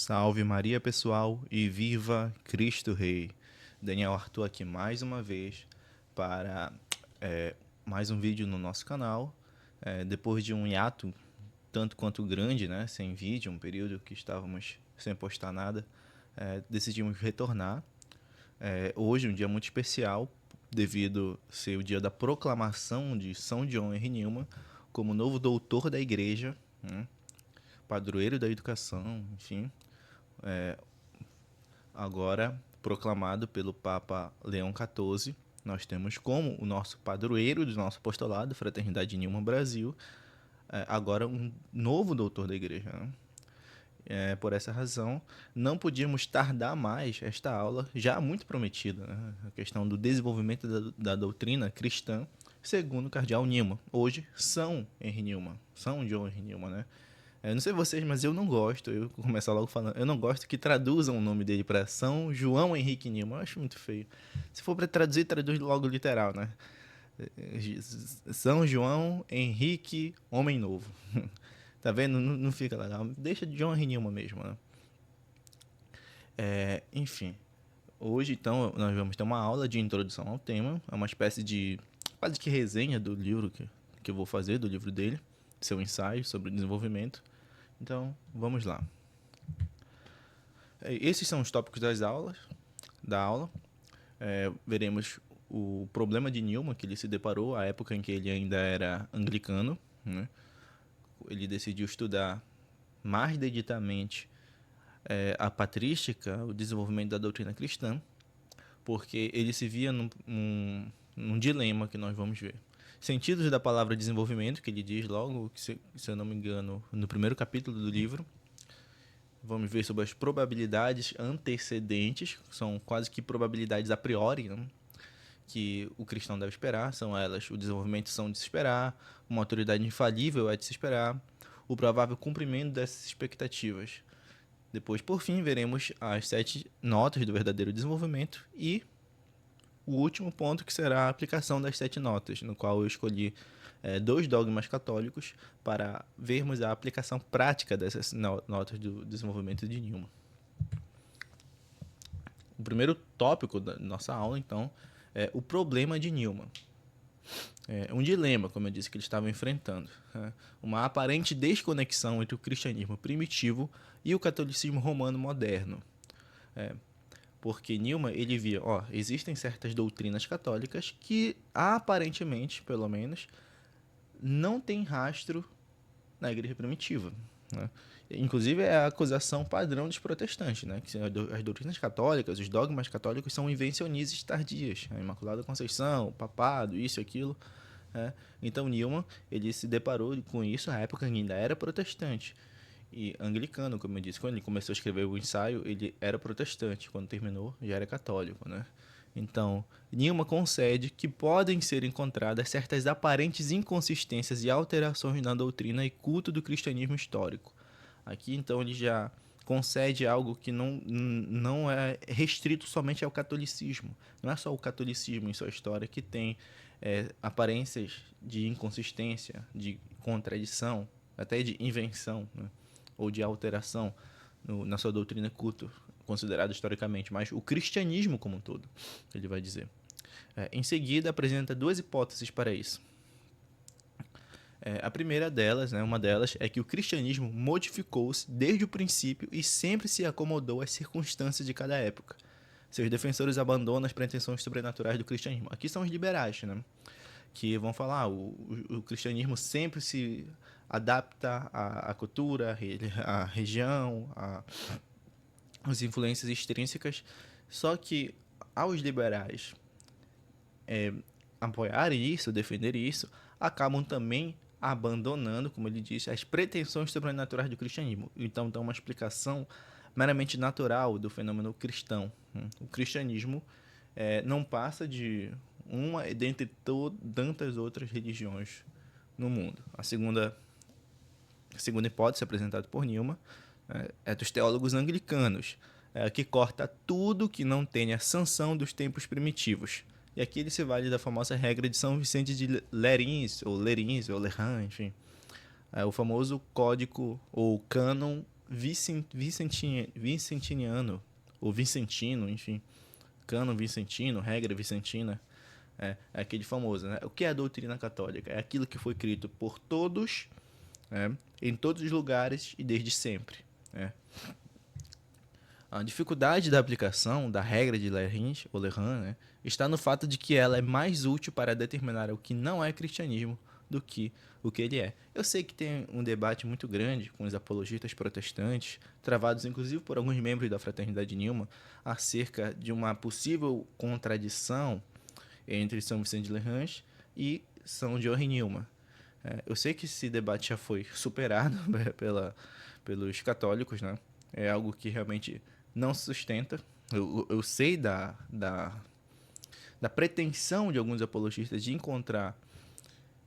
Salve Maria, pessoal, e viva Cristo Rei! Daniel Arthur aqui mais uma vez para mais um vídeo no nosso canal. Depois de um hiato tanto quanto grande, né, sem vídeo, um período que estávamos sem postar nada, decidimos retornar. Hoje um dia muito especial, devido ser o dia da proclamação de São John Henry Newman como novo doutor da igreja, né, padroeiro da educação, enfim, agora proclamado pelo Papa Leão XIV. Nós temos como o nosso padroeiro do nosso apostolado, Fraternidade Newman Brasil, agora um novo doutor da igreja, né? Por essa razão, não podíamos tardar mais esta aula, já muito prometida, né? A questão do desenvolvimento da doutrina cristã, segundo o cardeal Newman. Hoje, São Henry Newman, São John Henry Newman, né? Não sei vocês, mas eu não gosto, eu vou começar logo falando, eu não gosto que traduzam o nome dele para São João Henrique Newman, eu acho muito feio. Se for para traduzir, traduz logo literal, né? São João Henrique Homem Novo. Tá vendo? Não fica legal. Deixa de John Henry Newman mesmo, né? Enfim, hoje então nós vamos ter uma aula de introdução ao tema, é uma espécie de quase que resenha do livro que eu vou fazer, do livro dele, seu ensaio sobre desenvolvimento. Então, vamos lá. Esses são os tópicos da aula. Veremos o problema de Newman, que ele se deparou à época em que ele ainda era anglicano, né? Ele decidiu estudar mais dedicadamente a patrística, o desenvolvimento da doutrina cristã, porque ele se via num dilema que nós vamos ver. Sentidos da palavra desenvolvimento, que ele diz logo, que se eu não me engano, no primeiro capítulo do livro. Vamos ver sobre as probabilidades antecedentes, que são quase que probabilidades a priori, né, que o cristão deve esperar. São elas: o desenvolvimento são de se esperar, uma autoridade infalível é de se esperar, o provável cumprimento dessas expectativas. Depois, por fim, veremos as 7 notas do verdadeiro desenvolvimento e o último ponto, que será a aplicação das 7 notas, no qual eu escolhi 2 dogmas católicos para vermos a aplicação prática dessas notas do desenvolvimento de Newman. O primeiro tópico da nossa aula, então, é o problema de Newman. Um dilema, como eu disse, que ele estava enfrentando. Uma aparente desconexão entre o cristianismo primitivo e o catolicismo romano moderno. Porque Newman, ele via, existem certas doutrinas católicas que, aparentemente, pelo menos, não tem rastro na igreja primitiva, né? Inclusive é a acusação padrão dos protestantes, né? Que as doutrinas católicas, os dogmas católicos são invencionistas tardias, a Imaculada Conceição, o papado, isso e aquilo. Então Newman, ele se deparou com isso na época que ainda era protestante e anglicano, como eu disse. Quando ele começou a escrever o ensaio, ele era protestante, quando terminou já era católico, né? Então, Newman concede que podem ser encontradas certas aparentes inconsistências e alterações na doutrina e culto do cristianismo histórico. Aqui, então, ele já concede algo que não é restrito somente ao catolicismo. Não é só o catolicismo em sua história que tem aparências de inconsistência, de contradição, até de invenção, né? Ou de alteração na sua doutrina culto, considerado historicamente, mas o cristianismo como um todo, ele vai dizer. Em seguida, apresenta 2 hipóteses para isso. A primeira delas, né, uma delas, é que o cristianismo modificou-se desde o princípio e sempre se acomodou às circunstâncias de cada época. Seus defensores abandonam as pretensões sobrenaturais do cristianismo. Aqui são os liberais, né, que vão falar o cristianismo sempre se adapta à cultura, à região, as influências extrínsecas. Só que aos liberais apoiarem isso, defenderem isso, acabam também abandonando, como ele disse, as pretensões sobrenaturais do cristianismo. Então, dá uma explicação meramente natural do fenômeno cristão. O cristianismo não passa de uma dentre tantas outras religiões no mundo. A segunda hipótese apresentada por Newman é dos teólogos anglicanos, que corta tudo que não tenha sanção dos tempos primitivos. E aqui ele se vale da famosa regra de São Vicente de Lerins, ou Lerins, enfim. O famoso código ou cânon vicentiniano, ou vicentino, enfim, cânon vicentino, regra vicentina, é aquele famoso, né? O que é a doutrina católica? É aquilo que foi escrito por todos, em todos os lugares e desde sempre. A dificuldade da aplicação da regra de Lerins, ou Lerran, né, está no fato de que ela é mais útil para determinar o que não é cristianismo do que o que ele é. Eu sei que tem um debate muito grande com os apologistas protestantes, travados inclusive por alguns membros da Fraternidade Newman, acerca de uma possível contradição entre São Vicente de Lerrange e São João Newman. Eu sei que esse debate já foi superado pelos católicos, né? É algo que realmente não se sustenta. Eu sei da pretensão de alguns apologistas de encontrar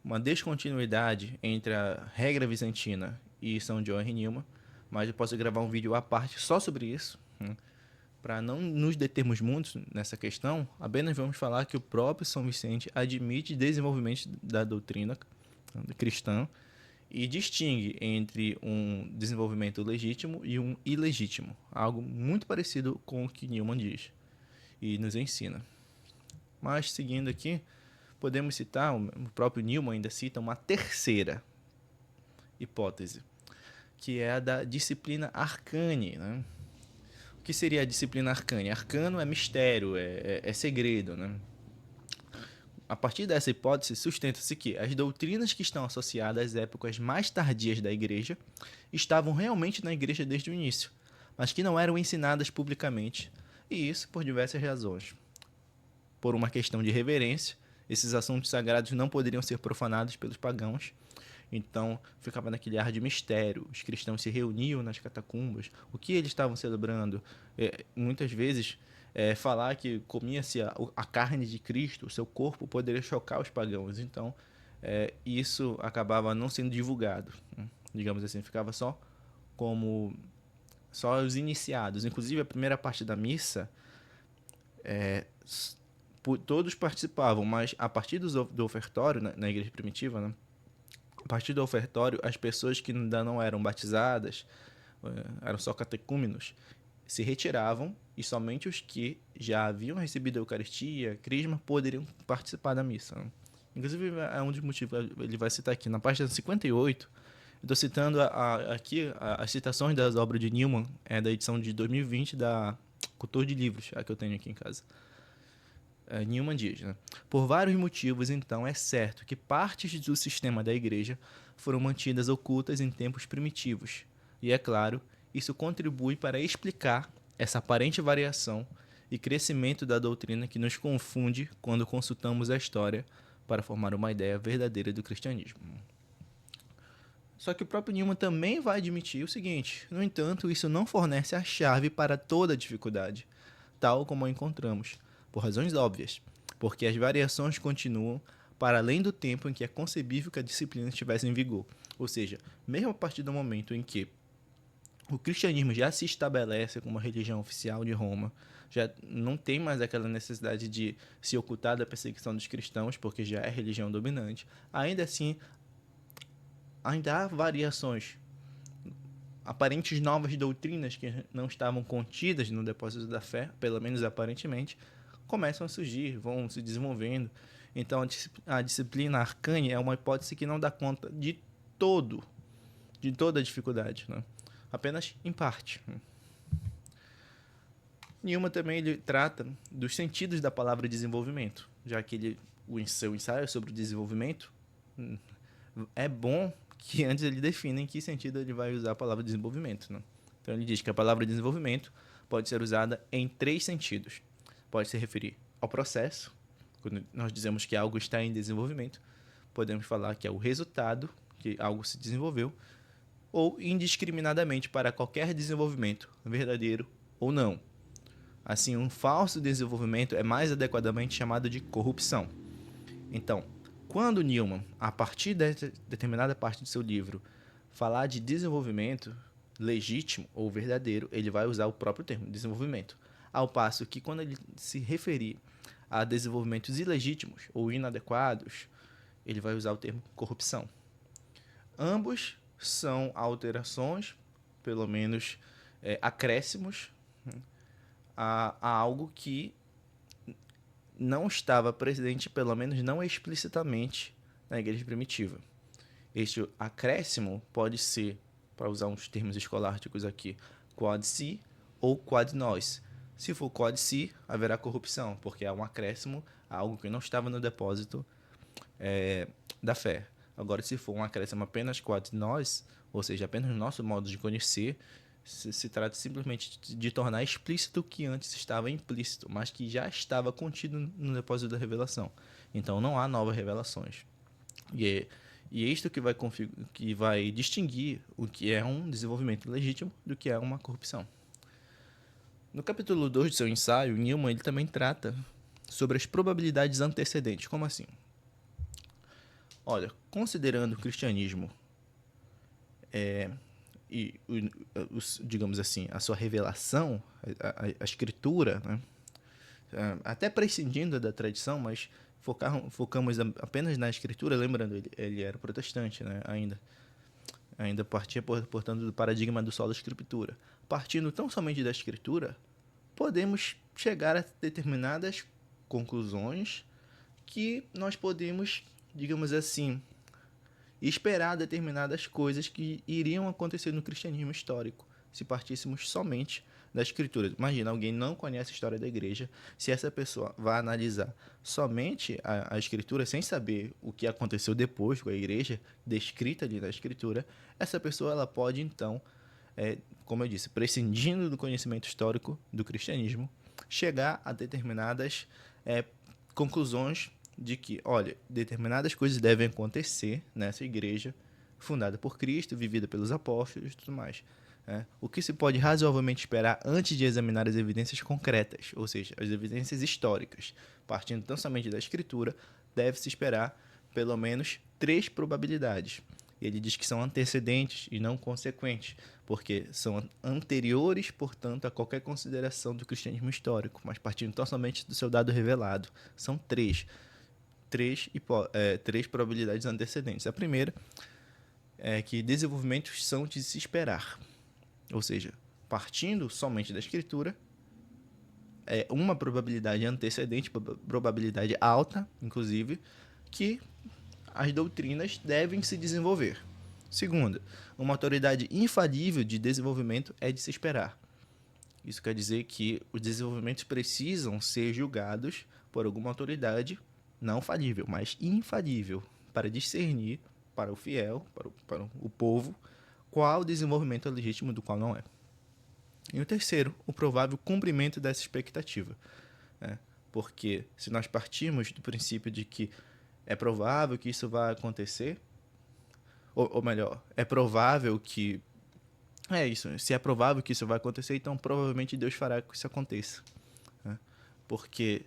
uma descontinuidade entre a regra vicentina e São João e Newman, mas eu posso gravar um vídeo à parte só sobre isso, para não nos determos muito nessa questão. Apenas vamos falar que o próprio São Vicente admite desenvolvimento da doutrina cristã e distingue entre um desenvolvimento legítimo e um ilegítimo, algo muito parecido com o que Newman diz e nos ensina. Mas, seguindo aqui, podemos citar, o próprio Newman ainda cita uma terceira hipótese, que é a da disciplina arcane. Né? O que seria a disciplina arcane? Arcano é mistério, é segredo. Né? A partir dessa hipótese, sustenta-se que as doutrinas que estão associadas às épocas mais tardias da Igreja estavam realmente na Igreja desde o início, mas que não eram ensinadas publicamente, e isso por diversas razões. Por uma questão de reverência, esses assuntos sagrados não poderiam ser profanados pelos pagãos, então ficava naquele ar de mistério. Os cristãos se reuniam nas catacumbas, o que eles estavam celebrando? Muitas vezes, falar que comia-se a carne de Cristo, o seu corpo, poderia chocar os pagãos. Então, isso acabava não sendo divulgado, digamos assim, ficava só os iniciados. Inclusive, a primeira parte da missa, todos participavam, mas a partir do ofertório, na igreja primitiva, né? A partir do ofertório, as pessoas que ainda não eram batizadas, eram só catecúmenos, se retiravam e somente os que já haviam recebido a Eucaristia, crisma, poderiam participar da missa. Né? Inclusive, é um dos motivos, ele vai citar aqui, na página 58, estou citando aqui as citações das obras de Newman, da edição de 2020 da Cultura de Livros, a que eu tenho aqui em casa. Newman diz, né? Por vários motivos, então, é certo que partes do sistema da Igreja foram mantidas ocultas em tempos primitivos. E, é claro, isso contribui para explicar essa aparente variação e crescimento da doutrina que nos confunde quando consultamos a história para formar uma ideia verdadeira do cristianismo. Só que o próprio Newman também vai admitir o seguinte: no entanto, isso não fornece a chave para toda a dificuldade, tal como a encontramos, por razões óbvias, porque as variações continuam para além do tempo em que é concebível que a disciplina estivesse em vigor. Ou seja, mesmo a partir do momento em que o cristianismo já se estabelece como uma religião oficial de Roma, já não tem mais aquela necessidade de se ocultar da perseguição dos cristãos, porque já é religião dominante, ainda assim, ainda há variações, aparentes novas doutrinas que não estavam contidas no depósito da fé, pelo menos aparentemente, começam a surgir, vão se desenvolvendo. Então, a disciplina arcane é uma hipótese que não dá conta de toda a dificuldade, né? Apenas em parte. Newman também ele trata dos sentidos da palavra desenvolvimento, já que o seu ensaio sobre o desenvolvimento é bom que antes ele defina em que sentido ele vai usar a palavra desenvolvimento. Né? Então ele diz que a palavra desenvolvimento pode ser usada em 3 sentidos. Pode se referir ao processo, quando nós dizemos que algo está em desenvolvimento, podemos falar que é o resultado, que algo se desenvolveu, ou indiscriminadamente para qualquer desenvolvimento, verdadeiro ou não. Assim, um falso desenvolvimento é mais adequadamente chamado de corrupção. Então, quando Newman, a partir de determinada parte do seu livro, falar de desenvolvimento legítimo ou verdadeiro, ele vai usar o próprio termo, desenvolvimento. Ao passo que quando ele se referir a desenvolvimentos ilegítimos ou inadequados, ele vai usar o termo corrupção. Ambos são alterações pelo menos, acréscimos, né, a algo que não estava presente, pelo menos não explicitamente, na igreja primitiva. Este acréscimo pode ser, para usar uns termos escolásticos aqui, quod si ou quod nos. Se for quod si, haverá corrupção, porque é um acréscimo a algo que não estava no depósito da fé. Agora, se for um acréscimo apenas quod nos, ou seja, apenas o nosso modo de conhecer, se trata simplesmente de tornar explícito o que antes estava implícito, mas que já estava contido no depósito da revelação. Então, não há novas revelações. E é isto que vai distinguir o que é um desenvolvimento legítimo do que é uma corrupção. No capítulo 2 do seu ensaio, Newman ele também trata sobre as probabilidades antecedentes. Como assim? Olha, considerando o cristianismo digamos assim, a sua revelação, a escritura, né? Até prescindindo da tradição, mas focamos apenas na escritura, lembrando, ele era protestante, né? Ainda partia, portanto, do paradigma do solo escritura. Partindo tão somente da escritura, podemos chegar a determinadas conclusões que nós podemos, digamos assim, esperar determinadas coisas que iriam acontecer no cristianismo histórico, se partíssemos somente da escritura. Imagina, alguém não conhece a história da igreja, se essa pessoa vai analisar somente a escritura, sem saber o que aconteceu depois com a igreja, descrita ali na escritura, essa pessoa ela pode então, como eu disse, prescindindo do conhecimento histórico do cristianismo, chegar a determinadas conclusões de que, olha, determinadas coisas devem acontecer nessa igreja fundada por Cristo, vivida pelos apóstolos e tudo mais. O que se pode razoavelmente esperar antes de examinar as evidências concretas, ou seja, as evidências históricas, partindo tão somente da escritura, deve-se esperar pelo menos 3 probabilidades. Ele diz que são antecedentes e não consequentes, porque são anteriores, portanto, a qualquer consideração do cristianismo histórico, mas partindo tão somente do seu dado revelado. São 3 probabilidades antecedentes. A primeira é que desenvolvimentos são de se esperar. Ou seja, partindo somente da escritura, é uma probabilidade antecedente, probabilidade alta, inclusive, que as doutrinas devem se desenvolver. Segunda, uma autoridade infalível de desenvolvimento é de se esperar. Isso quer dizer que os desenvolvimentos precisam ser julgados por alguma autoridade não falível, mas infalível, para discernir para o fiel, para o povo, qual o desenvolvimento é legítimo do qual não é. E o terceiro, o provável cumprimento dessa expectativa. Porque se nós partirmos do princípio de que é provável que isso vai acontecer, ou melhor, é provável que... se é provável que isso vai acontecer, então provavelmente Deus fará que isso aconteça. Porque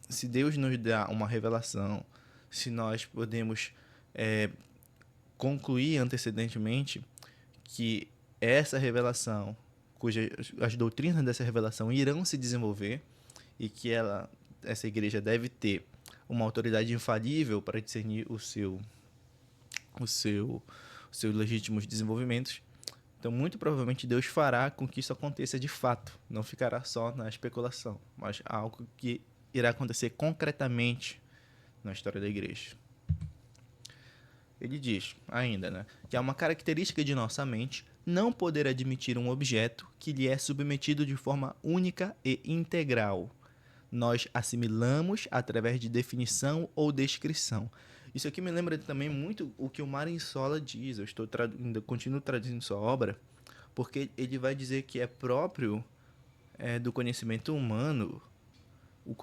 se Deus nos dá uma revelação, se nós podemos concluir antecedentemente que essa revelação, as doutrinas dessa revelação irão se desenvolver e que essa igreja deve ter uma autoridade infalível para discernir os seus legítimos desenvolvimentos, então muito provavelmente Deus fará com que isso aconteça de fato, não ficará só na especulação, mas algo que irá acontecer concretamente na história da igreja. Ele diz ainda, né, que é uma característica de nossa mente não poder admitir um objeto que lhe é submetido de forma única e integral. Nós assimilamos através de definição ou descrição. Isso aqui me lembra também muito o que o Marinsola diz. Eu continuo traduzindo sua obra, porque ele vai dizer que é próprio do conhecimento humano o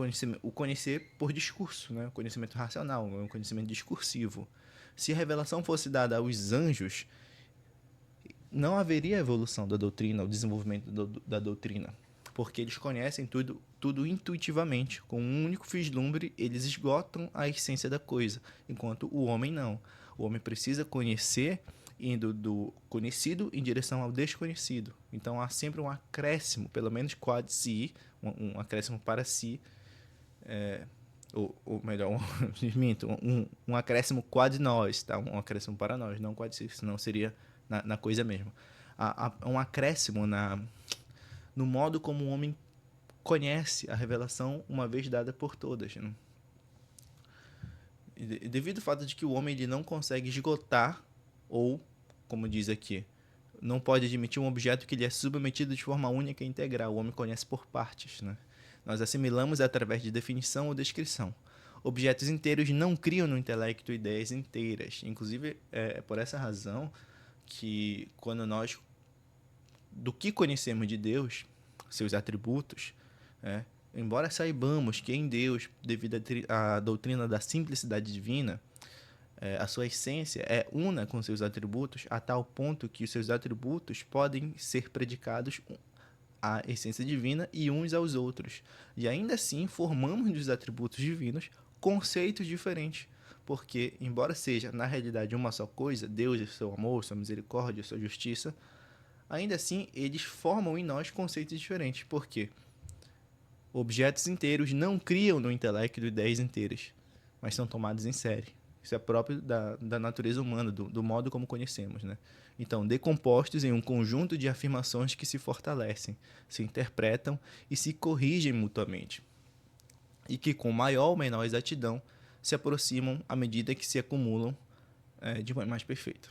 conhecer por discurso, né? O conhecimento racional, o conhecimento discursivo. Se a revelação fosse dada aos anjos, não haveria evolução da doutrina, o desenvolvimento da doutrina, porque eles conhecem tudo intuitivamente. Com um único vislumbre, eles esgotam a essência da coisa, enquanto o homem não. O homem precisa conhecer, indo do conhecido em direção ao desconhecido. Então há sempre um acréscimo, pelo menos quad si, um acréscimo para si, ou melhor, um acréscimo quad nós, tá? Um acréscimo para nós, não quad si, senão seria na coisa mesmo. Há um acréscimo no modo como o homem conhece a revelação uma vez dada por todas. Né? E devido ao fato de que o homem ele não consegue esgotar, ou, como diz aqui, não pode admitir um objeto que lhe é submetido de forma única e integral. O homem conhece por partes. Né? Nós assimilamos através de definição ou descrição. Objetos inteiros não criam no intelecto ideias inteiras. Inclusive, é por essa razão que quando nós, do que conhecemos de Deus, seus atributos, embora saibamos que em Deus, devido à doutrina da simplicidade divina, a sua essência é una com seus atributos, a tal ponto que os seus atributos podem ser predicados à essência divina e uns aos outros. E ainda assim, formamos dos atributos divinos conceitos diferentes. Porque, embora seja, na realidade, uma só coisa, Deus e seu amor, sua misericórdia, sua justiça, ainda assim, eles formam em nós conceitos diferentes. Por quê? Objetos inteiros não criam no intelecto ideias inteiras, mas são tomados em série. Isso é próprio da natureza humana, do modo como conhecemos. Né? Então, decompostos em um conjunto de afirmações que se fortalecem, se interpretam e se corrigem mutuamente. E que, com maior ou menor exatidão, se aproximam à medida que se acumulam de maneira mais perfeita.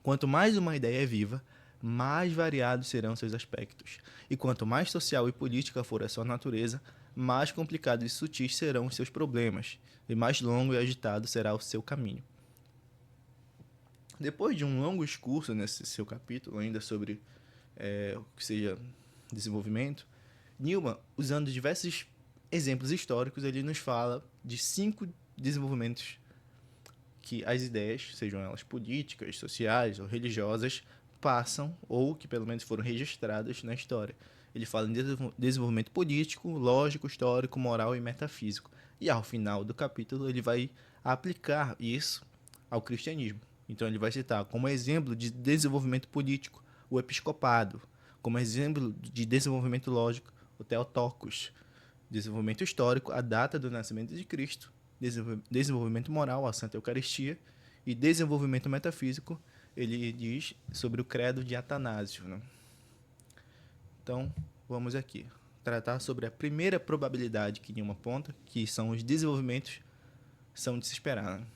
Quanto mais uma ideia é viva, mais variados serão seus aspectos. E quanto mais social e política for a sua natureza, mais complicados e sutis serão os seus problemas, e mais longo e agitado será o seu caminho. Depois de um longo discurso nesse seu capítulo, ainda sobre o que seja desenvolvimento, Newman, usando diversos exemplos históricos, ele nos fala de 5 desenvolvimentos que as ideias, sejam elas políticas, sociais ou religiosas, passam, ou que pelo menos foram registradas na história. Ele fala em desenvolvimento político, lógico, histórico, moral e metafísico. E ao final do capítulo ele vai aplicar isso ao cristianismo. Então ele vai citar como exemplo de desenvolvimento político o episcopado, como exemplo de desenvolvimento lógico o Theotokos, desenvolvimento histórico a data do nascimento de Cristo, desenvolvimento moral a Santa Eucaristia e desenvolvimento metafísico ele diz sobre o credo de Atanásio. Né? Então, vamos aqui tratar sobre a primeira probabilidade que Newman aponta, que são os desenvolvimentos são de se esperar. Né?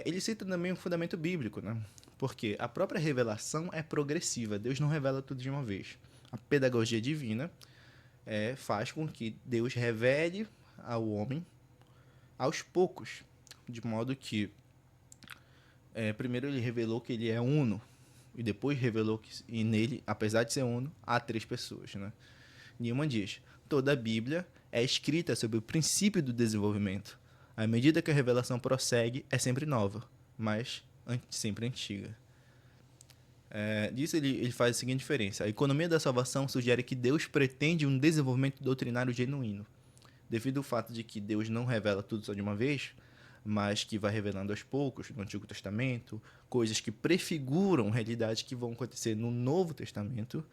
Ele cita também um fundamento bíblico, né? Porque a própria revelação é progressiva, Deus não revela tudo de uma vez. A pedagogia divina faz com que Deus revele ao homem aos poucos, de modo que primeiro ele revelou que ele é uno, e depois revelou que e nele, apesar de ser uno, há 3 pessoas. Né? Newman diz, toda a Bíblia é escrita sobre o princípio do desenvolvimento. À medida que a revelação prossegue, é sempre nova, mas sempre antiga. Disso ele faz a seguinte diferença. A economia da salvação sugere que Deus pretende um desenvolvimento doutrinário genuíno. Devido ao fato de que Deus não revela tudo só de uma vez, mas que vai revelando aos poucos no Antigo Testamento, coisas que prefiguram realidades que vão acontecer no Novo Testamento,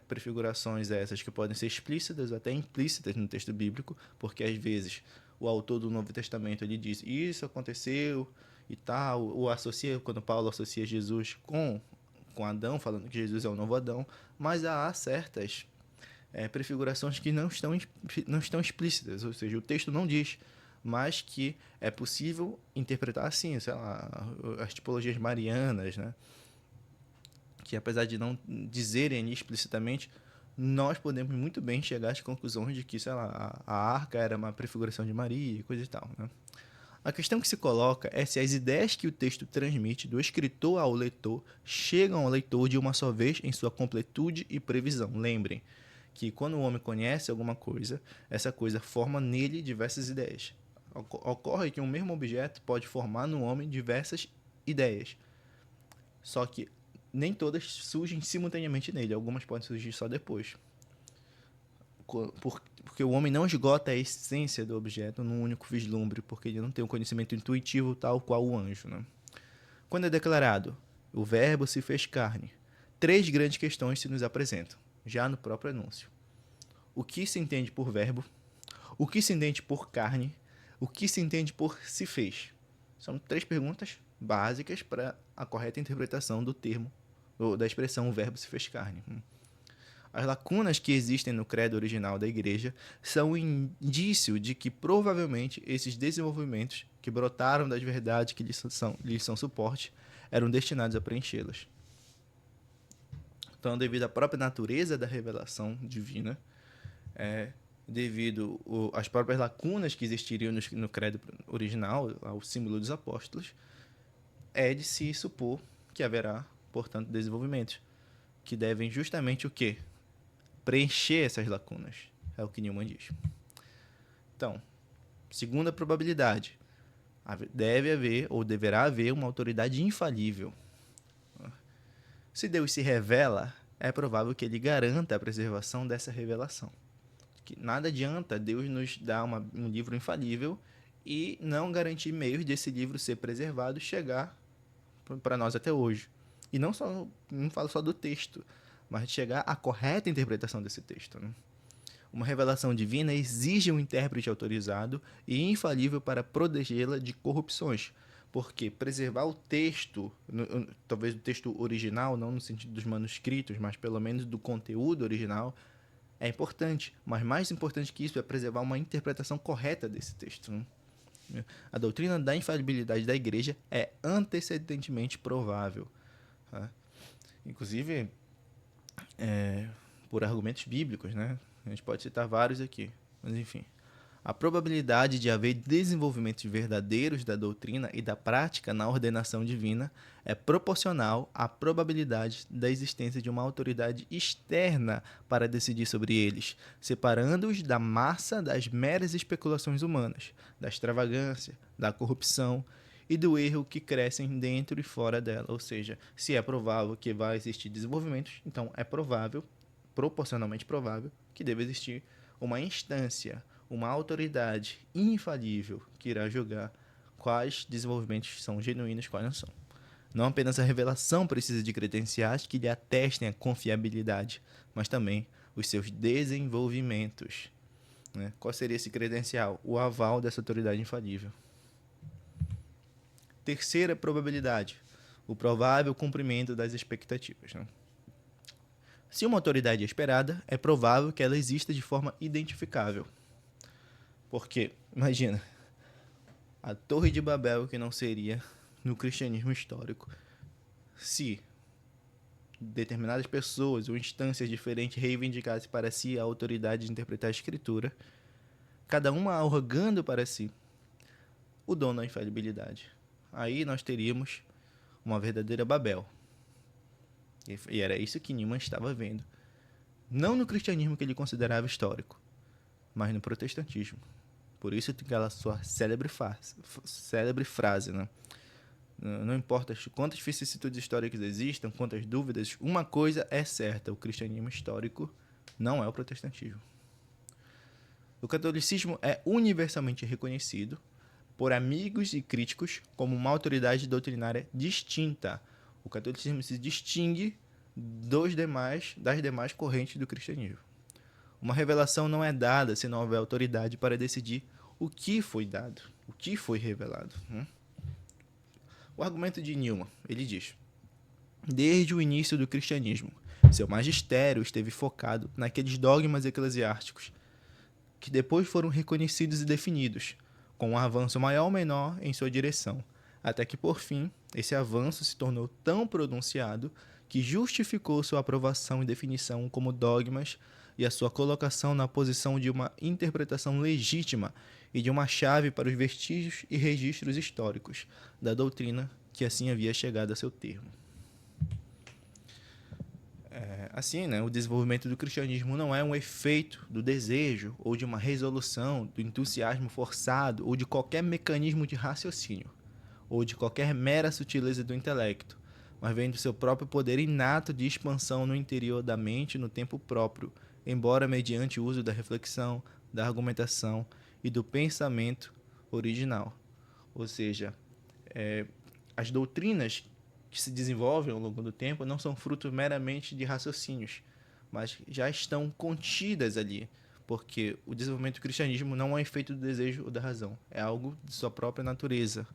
prefigurações essas que podem ser explícitas ou até implícitas no texto bíblico, porque às vezes o autor do Novo Testamento ele diz isso aconteceu e tal, ou associa, quando Paulo associa Jesus com Adão, falando que Jesus é o novo Adão, mas há certas prefigurações que não estão explícitas, ou seja, o texto não diz, mas que é possível interpretar assim, sei lá, as tipologias marianas, né? Que apesar de não dizerem explicitamente, nós podemos muito bem chegar às conclusões de que, sei lá, a arca era uma prefiguração de Maria e coisa e tal, né? A questão que se coloca é se as ideias que o texto transmite do escritor ao leitor chegam ao leitor de uma só vez em sua completude e previsão. Lembrem que quando o homem conhece alguma coisa, essa coisa forma nele diversas ideias. Ocorre que um mesmo objeto pode formar no homem diversas ideias, só que nem todas surgem simultaneamente nele, algumas podem surgir só depois. Porque o homem não esgota a essência do objeto num único vislumbre, porque ele não tem um conhecimento intuitivo tal qual o anjo. Né? Quando é declarado, o verbo se fez carne, 3 grandes questões se nos apresentam, já no próprio anúncio. O que se entende por verbo? O que se entende por carne? O que se entende por se fez? São 3 perguntas básicas para a correta interpretação do termo, ou da expressão o verbo se fez carne. As lacunas que existem no credo original da igreja são um indício de que provavelmente esses desenvolvimentos que brotaram das verdades que lhes são suporte eram destinados a preenchê-las. Então, devido à própria natureza da revelação divina, devido às próprias lacunas que existiriam no credo original, ao símbolo dos apóstolos, é de se supor que haverá, portanto, desenvolvimentos que devem justamente o quê? Preencher essas lacunas. É o que Newman diz. Então, segunda probabilidade, deve haver ou deverá haver uma autoridade infalível. Se Deus se revela, é provável que ele garanta a preservação dessa revelação. Que nada adianta Deus nos dar um livro infalível e não garantir meios desse livro ser preservado e chegar para nós até hoje. E não falo só do texto, mas de chegar à correta interpretação desse texto. Né? Uma revelação divina exige um intérprete autorizado e infalível para protegê-la de corrupções. Porque preservar o texto, talvez o texto original, não no sentido dos manuscritos, mas pelo menos do conteúdo original, é importante. Mas mais importante que isso é preservar uma interpretação correta desse texto. Né? A doutrina da infalibilidade da igreja é antecedentemente provável. Tá? Inclusive, por argumentos bíblicos, né? A gente pode citar vários aqui, mas enfim. A probabilidade de haver desenvolvimentos verdadeiros da doutrina e da prática na ordenação divina é proporcional à probabilidade da existência de uma autoridade externa para decidir sobre eles, separando-os da massa das meras especulações humanas, da extravagância, da corrupção e do erro que crescem dentro e fora dela. Ou seja, se é provável que vai existir desenvolvimentos, então é provável, proporcionalmente provável, que deve existir uma instância, uma autoridade infalível que irá julgar quais desenvolvimentos são genuínos e quais não são. Não apenas a revelação precisa de credenciais que lhe atestem a confiabilidade, mas também os seus desenvolvimentos. Né? Qual seria esse credencial? O aval dessa autoridade infalível. Terceira probabilidade, o provável cumprimento das expectativas. Né? Se uma autoridade é esperada, é provável que ela exista de forma identificável. Porque, imagina, a Torre de Babel que não seria no cristianismo histórico se determinadas pessoas ou instâncias diferentes reivindicassem para si a autoridade de interpretar a escritura, cada uma arrogando para si o dom da infalibilidade. Aí nós teríamos uma verdadeira Babel. E era isso que Newman estava vendo. Não no cristianismo que ele considerava histórico, mas no protestantismo. Por isso tem aquela sua célebre frase, né? Não importa quantas vicissitudes históricas existam, quantas dúvidas, uma coisa é certa: o cristianismo histórico não é o protestantismo. O catolicismo é universalmente reconhecido por amigos e críticos como uma autoridade doutrinária distinta. O catolicismo se distingue das demais correntes do cristianismo. Uma revelação não é dada se não houver autoridade para decidir o que foi dado, o que foi revelado. O argumento de Newman, ele diz: desde o início do cristianismo, seu magistério esteve focado naqueles dogmas eclesiásticos que depois foram reconhecidos e definidos, com um avanço maior ou menor em sua direção, até que, por fim, esse avanço se tornou tão pronunciado que justificou sua aprovação e definição como dogmas e a sua colocação na posição de uma interpretação legítima e de uma chave para os vestígios e registros históricos da doutrina que assim havia chegado a seu termo. Assim, né, o desenvolvimento do cristianismo não é um efeito do desejo ou de uma resolução, do entusiasmo forçado ou de qualquer mecanismo de raciocínio ou de qualquer mera sutileza do intelecto, mas vem do seu próprio poder inato de expansão no interior da mente no tempo próprio, embora mediante o uso da reflexão, da argumentação e do pensamento original. Ou seja, as doutrinas que se desenvolvem ao longo do tempo não são fruto meramente de raciocínios, mas já estão contidas ali, porque o desenvolvimento do cristianismo não é um efeito do desejo ou da razão, é algo de sua própria natureza.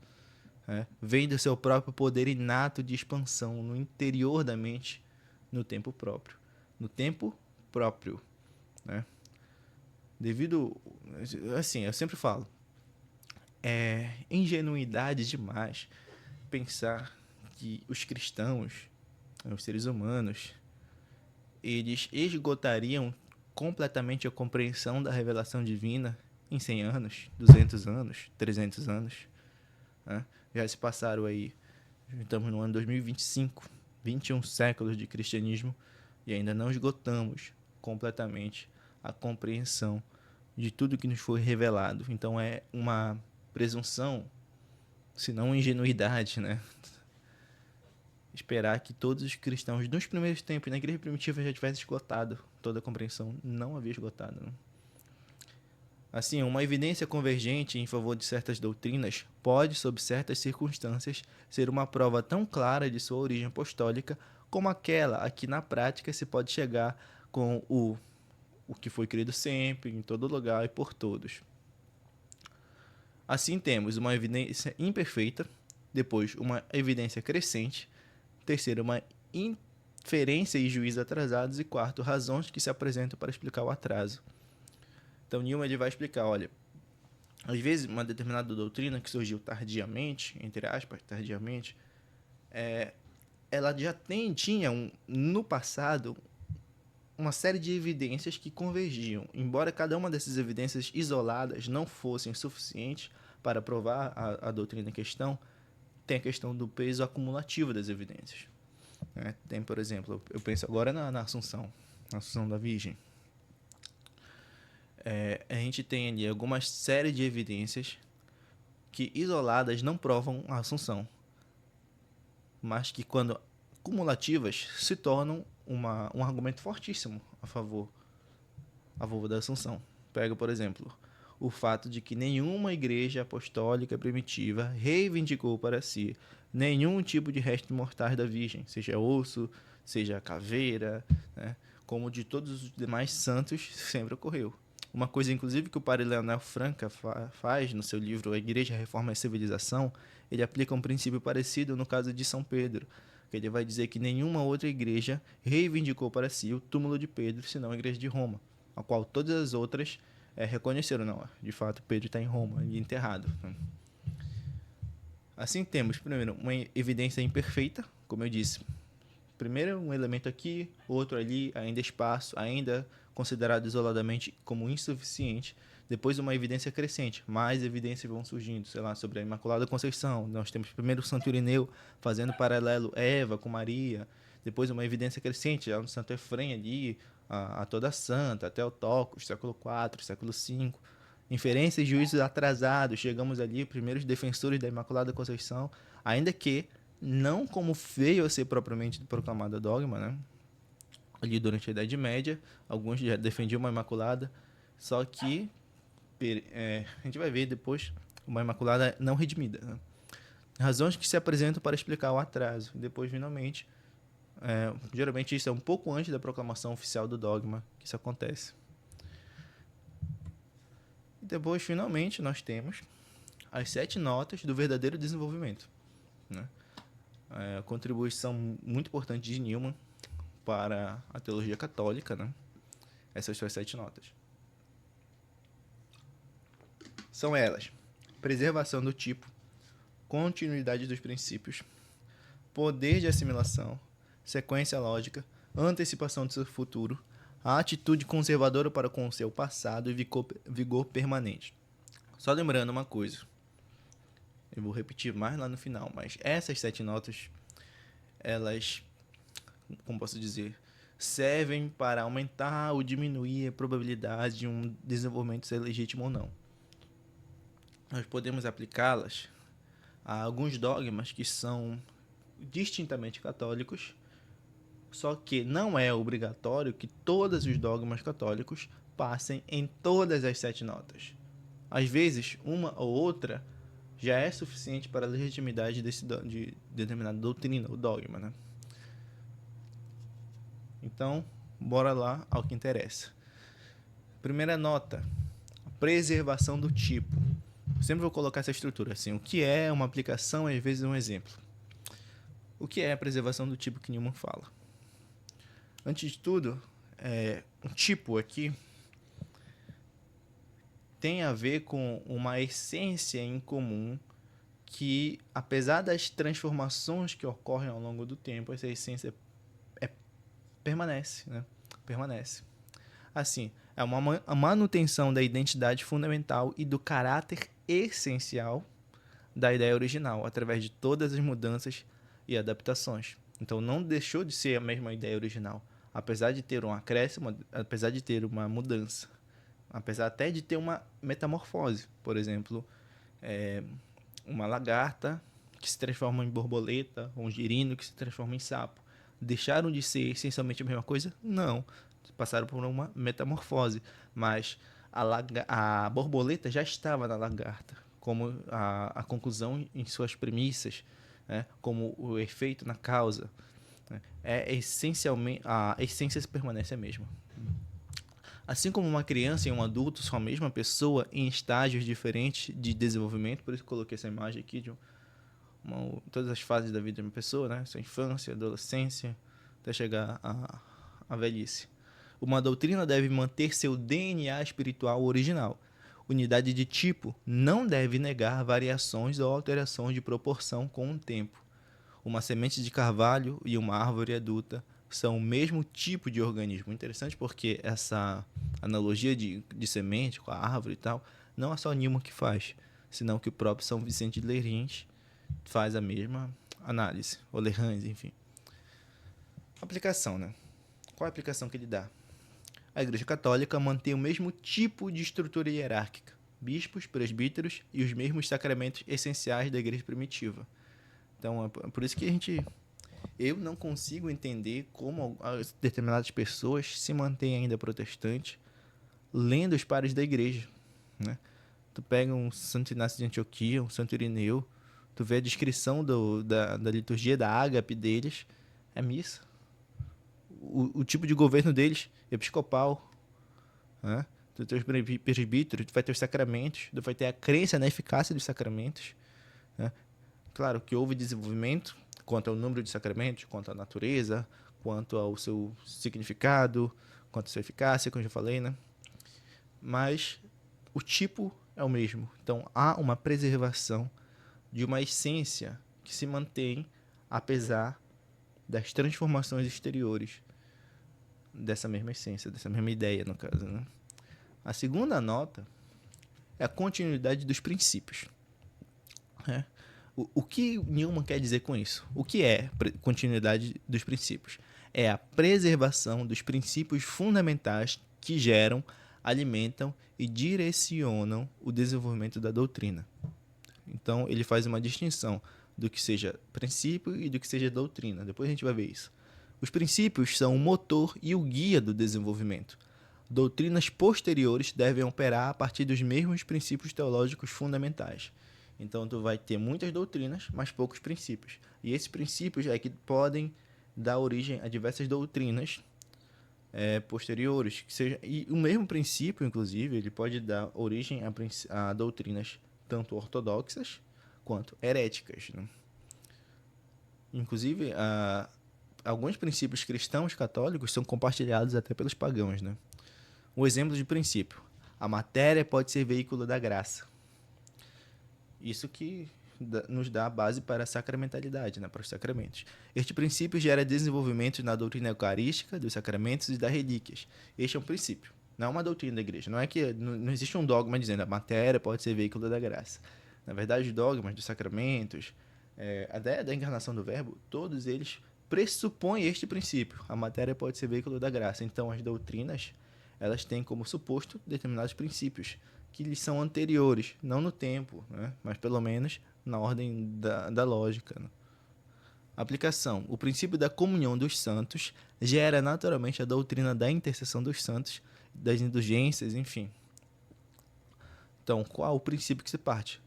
vem do seu próprio poder inato de expansão no interior da mente, no tempo próprio. No tempo próprio. Né? Devido... Assim, eu sempre falo, é ingenuidade demais pensar que os cristãos, os seres humanos, eles esgotariam completamente a compreensão da revelação divina em 100 anos, 200 anos, 300 anos. Né? Já se passaram aí, estamos no ano 2025, 21 séculos de cristianismo e ainda não esgotamos completamente a compreensão de tudo que nos foi revelado. Então é uma presunção, se não ingenuidade, né? Esperar que todos os cristãos nos primeiros tempos, na igreja primitiva, já tivessem esgotado toda a compreensão. Não havia esgotado. Né? Assim, uma evidência convergente em favor de certas doutrinas pode, sob certas circunstâncias, ser uma prova tão clara de sua origem apostólica como aquela a que na prática se pode chegar com o que foi crido sempre, em todo lugar e por todos. Assim temos uma evidência imperfeita, depois uma evidência crescente, terceiro, uma inferência e juízo atrasados, e quarto, razões que se apresentam para explicar o atraso. Então, Newman ele vai explicar, olha, às vezes uma determinada doutrina que surgiu tardiamente, entre aspas, tardiamente, ela já tinha no passado uma série de evidências que convergiam. Embora cada uma dessas evidências isoladas não fossem suficientes para provar a doutrina em questão, tem a questão do peso acumulativo das evidências. Tem, por exemplo, eu penso agora na Assunção da Virgem. A gente tem ali algumas séries de evidências que isoladas não provam a Assunção, mas que quando cumulativas se tornam um argumento fortíssimo a favor da Assunção. Pega, por exemplo, o fato de que nenhuma igreja apostólica primitiva reivindicou para si nenhum tipo de resto mortais da Virgem, seja osso, seja caveira, né? Como de todos os demais santos sempre ocorreu. Uma coisa, inclusive, que o padre Leonel Franca faz no seu livro A Igreja, a Reforma e a Civilização, ele aplica um princípio parecido no caso de São Pedro, que ele vai dizer que nenhuma outra igreja reivindicou para si o túmulo de Pedro, senão a igreja de Roma, a qual todas as outras reconheceram, não, de fato Pedro está em Roma e enterrado. Assim temos, primeiro, uma evidência imperfeita, como eu disse. Primeiro um elemento aqui, outro ali, ainda espaço, ainda considerado isoladamente como insuficiente. Depois uma evidência crescente, mais evidências vão surgindo, sei lá, sobre a Imaculada Conceição. Nós temos primeiro o Santo Irineu fazendo paralelo Eva com Maria. Depois uma evidência crescente, já no Santo Efrem ali, a toda santa, até o Theotokos, século IV, século V. Inferências e juízos atrasados, chegamos ali, primeiros defensores da Imaculada Conceição, ainda que não como veio a ser propriamente proclamada dogma, né? Ali durante a Idade Média, alguns já defendiam uma Imaculada, só que a gente vai ver depois uma Imaculada não redimida. Né? Razões que se apresentam para explicar o atraso. Depois, finalmente, geralmente isso é um pouco antes da proclamação oficial do dogma que isso acontece. E depois, finalmente, nós temos as 7 notas do verdadeiro desenvolvimento. Né? A contribuição muito importante de Newman para a teologia católica, né? Essas são as 7 notas. São elas: preservação do tipo, continuidade dos princípios, poder de assimilação, sequência lógica, antecipação do seu futuro, a atitude conservadora para com o seu passado e vigor permanente. Só lembrando uma coisa, eu vou repetir mais lá no final, mas essas 7 notas, elas, como posso dizer, servem para aumentar ou diminuir a probabilidade de um desenvolvimento ser legítimo ou não. Nós podemos aplicá-las a alguns dogmas que são distintamente católicos, só que não é obrigatório que todos os dogmas católicos passem em todas as 7 notas. Às vezes, uma ou outra já é suficiente para a legitimidade de determinada doutrina ou dogma, né? Então, bora lá ao que interessa. Primeira nota: a preservação do tipo. Sempre vou colocar essa estrutura assim. O que é uma aplicação, às vezes um exemplo. O que é a preservação do tipo que Newman fala? Antes de tudo, um tipo aqui tem a ver com uma essência em comum que, apesar das transformações que ocorrem ao longo do tempo, essa essência permanece, né? Permanece. Assim, é a manutenção da identidade fundamental e do caráter essencial da ideia original, através de todas as mudanças e adaptações. Então, não deixou de ser a mesma ideia original, apesar de ter um acréscimo, apesar de ter uma mudança, apesar até de ter uma metamorfose. Por exemplo, uma lagarta que se transforma em borboleta, ou um girino que se transforma em sapo. Deixaram de ser essencialmente a mesma coisa? Não. Passaram por uma metamorfose. Mas a borboleta já estava na lagarta, como a conclusão em suas premissas, né? Como o efeito na causa. Né? Essencialmente, a essência permanece a mesma. Assim como uma criança e um adulto são a mesma pessoa em estágios diferentes de desenvolvimento, por isso que eu coloquei essa imagem aqui de todas as fases da vida de uma pessoa, né? Sua infância, adolescência, até chegar à velhice. Uma doutrina deve manter seu DNA espiritual original. Unidade de tipo não deve negar variações ou alterações de proporção com o tempo. Uma semente de carvalho e uma árvore adulta são o mesmo tipo de organismo. Interessante porque essa analogia de semente com a árvore e tal, não é só Newman que faz, senão que o próprio São Vicente de Lerins faz a mesma análise, ou Lerins, enfim. Aplicação, né? Qual é a aplicação que ele dá? A Igreja Católica mantém o mesmo tipo de estrutura hierárquica, bispos, presbíteros e os mesmos sacramentos essenciais da Igreja primitiva. Então, é por isso que eu não consigo entender como determinadas pessoas se mantêm ainda protestantes lendo os pares da Igreja, né? Tu pega um Santo Inácio de Antioquia, um Santo Irineu, tu vê a descrição da liturgia da ágape deles, é missa. O tipo de governo deles, episcopal, né? Tu tem os presbíteros, tu vai ter os sacramentos, tu vai ter a crença na eficácia dos sacramentos, né? Claro que houve desenvolvimento quanto ao número de sacramentos, quanto à natureza, quanto ao seu significado, quanto à sua eficácia, como eu já falei, né? Mas o tipo é o mesmo. Então há uma preservação de uma essência que se mantém apesar das transformações exteriores dessa mesma essência, dessa mesma ideia, no caso, né? A segunda nota é a continuidade dos princípios. Né? O que Newman quer dizer com isso? O que é continuidade dos princípios? É a preservação dos princípios fundamentais que geram, alimentam e direcionam o desenvolvimento da doutrina. Então, ele faz uma distinção do que seja princípio e do que seja doutrina. Depois a gente vai ver isso. Os princípios são o motor e o guia do desenvolvimento. Doutrinas posteriores devem operar a partir dos mesmos princípios teológicos fundamentais. Então, tu vai ter muitas doutrinas, mas poucos princípios. E esses princípios é que podem dar origem a diversas doutrinas posteriores. E o mesmo princípio, inclusive, ele pode dar origem a doutrinas tanto ortodoxas quanto heréticas, né? Inclusive, alguns princípios cristãos católicos são compartilhados até pelos pagãos, né? Um exemplo de princípio: a matéria pode ser veículo da graça. Isso que nos dá a base para a sacramentalidade, né? Para os sacramentos. Este princípio gera desenvolvimento na doutrina eucarística, dos sacramentos e das relíquias. Este é um princípio, não é uma doutrina da igreja. Não é que não existe um dogma dizendo a matéria pode ser veículo da graça. Na verdade, os dogmas dos sacramentos, até da encarnação do verbo, todos eles pressupõem este princípio. A matéria pode ser veículo da graça. Então, as doutrinas, elas têm como suposto determinados princípios que lhes são anteriores, não no tempo, né? Mas pelo menos na ordem da lógica, né? Aplicação: o princípio da comunhão dos santos gera naturalmente a doutrina da intercessão dos santos, das indulgências, enfim. Então, qual o princípio que se parte?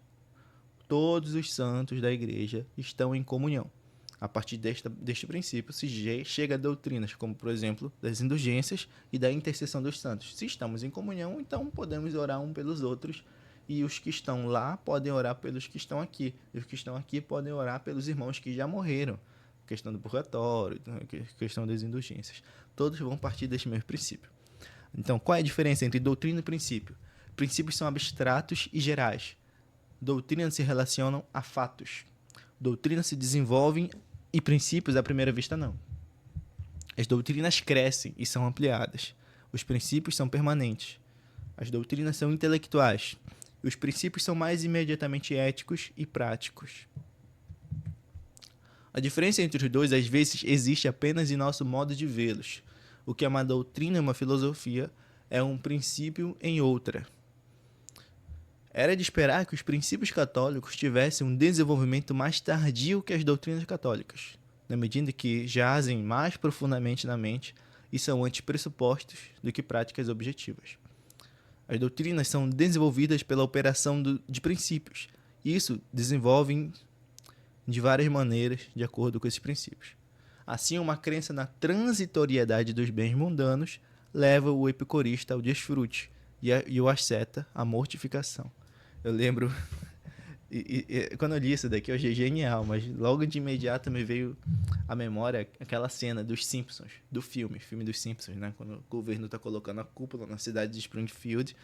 Todos os santos da igreja estão em comunhão. A partir deste princípio se chega a doutrinas, como por exemplo, das indulgências e da intercessão dos santos. Se estamos em comunhão, então podemos orar um pelos outros e os que estão lá podem orar pelos que estão aqui, e os que estão aqui podem orar pelos irmãos que já morreram. Questão do purgatório, questão das indulgências. Todos vão partir deste mesmo princípio. Então, qual é a diferença entre doutrina e princípio? Princípios são abstratos e gerais. Doutrinas se relacionam a fatos. Doutrinas se desenvolvem e princípios, à primeira vista, não. As doutrinas crescem e são ampliadas. Os princípios são permanentes. As doutrinas são intelectuais. E os princípios são mais imediatamente éticos e práticos. A diferença entre os dois, às vezes, existe apenas em nosso modo de vê-los. O que é uma doutrina em uma filosofia é um princípio em outra. Era de esperar que os princípios católicos tivessem um desenvolvimento mais tardio que as doutrinas católicas, na medida que jazem mais profundamente na mente e são antes pressupostos do que práticas objetivas. As doutrinas são desenvolvidas pela operação de princípios, e isso desenvolvem de várias maneiras de acordo com esses princípios. Assim, uma crença na transitoriedade dos bens mundanos leva o epicurista ao desfrute e o asceta à mortificação. Eu lembro, quando eu li isso daqui eu achei genial, mas logo de imediato me veio à memória aquela cena dos Simpsons, do filme dos Simpsons, né? Quando o governo está colocando a cúpula na cidade de Springfield,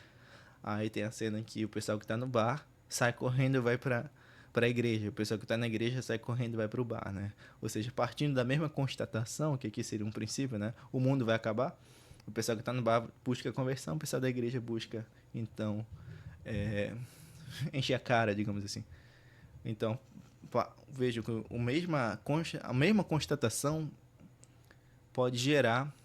aí tem a cena em que o pessoal que está no bar sai correndo e vai para a igreja, o pessoal que está na igreja sai correndo e vai para o bar, né? Ou seja, partindo da mesma constatação, que aqui seria um princípio, né? O mundo vai acabar, o pessoal que está no bar busca a conversão, o pessoal da igreja busca, então, encher a cara, digamos assim. Então, vejo que a mesma constatação pode gerar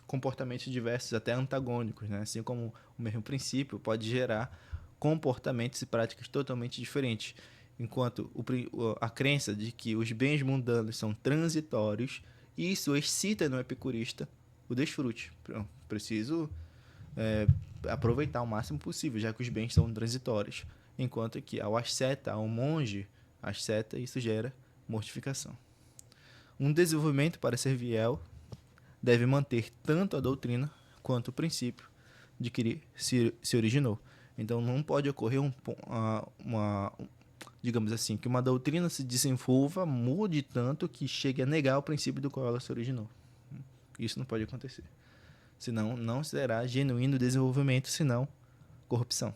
comportamentos diversos, até antagônicos, né? Assim como o mesmo princípio pode gerar comportamentos e práticas totalmente diferentes. Enquanto a crença de que os bens mundanos são transitórios, isso excita no epicurista o desfrute. Preciso aproveitar o máximo possível, já que os bens são transitórios. Enquanto que ao asceta, ao monge, asceta, isso gera mortificação. Um desenvolvimento para ser fiel deve manter tanto a doutrina quanto o princípio de que se originou. Então não pode ocorrer digamos assim, que uma doutrina se desenvolva, mude tanto que chegue a negar o princípio do qual ela se originou. Isso não pode acontecer. Senão não será genuíno desenvolvimento, senão corrupção.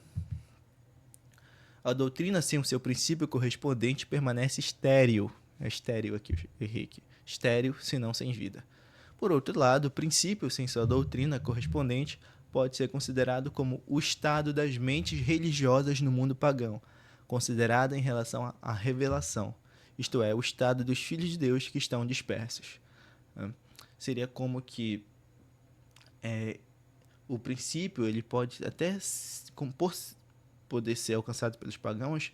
A doutrina sem o seu princípio correspondente permanece estéril. É estéril aqui, Henrique. Estéril, senão sem vida. Por outro lado, o princípio sem sua doutrina correspondente pode ser considerado como o estado das mentes religiosas no mundo pagão, considerada em relação à revelação, isto é, o estado dos filhos de Deus que estão dispersos. Seria como que o princípio ele pode até, por poder ser alcançado pelos pagãos,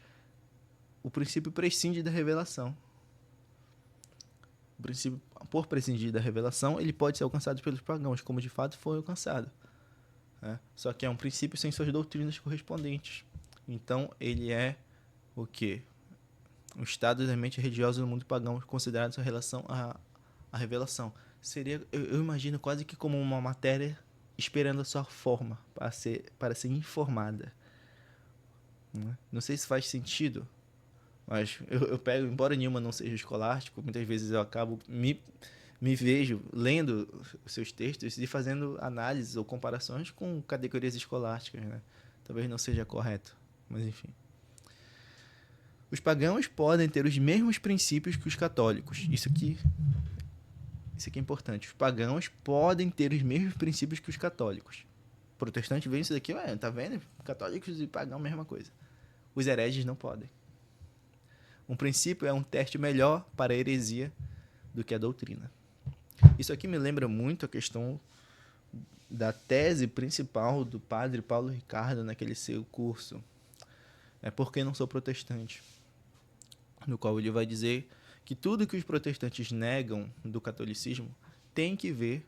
o princípio prescinde da revelação. O princípio, por prescindir da revelação, ele pode ser alcançado pelos pagãos, como de fato foi alcançado. Só que é um princípio sem suas doutrinas correspondentes. Então, ele é o quê? O estado da mente religiosa no mundo pagão, considerado em relação à revelação. Seria, eu imagino, quase que como uma matéria esperando a sua forma para ser informada. Não sei se faz sentido, mas eu pego, embora Newman não seja escolástico, muitas vezes eu acabo me vejo lendo os seus textos e fazendo análises ou comparações com categorias escolásticas, né? Talvez não seja correto, mas enfim. Os pagãos podem ter os mesmos princípios que os católicos. Isso aqui é importante. Os pagãos podem ter os mesmos princípios que os católicos. Protestante vê isso daqui, tá vendo? Católicos e pagãos, mesma coisa. Os hereges não podem. Um princípio é um teste melhor para a heresia do que a doutrina. Isso aqui me lembra muito a questão da tese principal do padre Paulo Ricardo naquele seu curso. Por que não sou protestante? No qual ele vai dizer que tudo que os protestantes negam do catolicismo tem que ver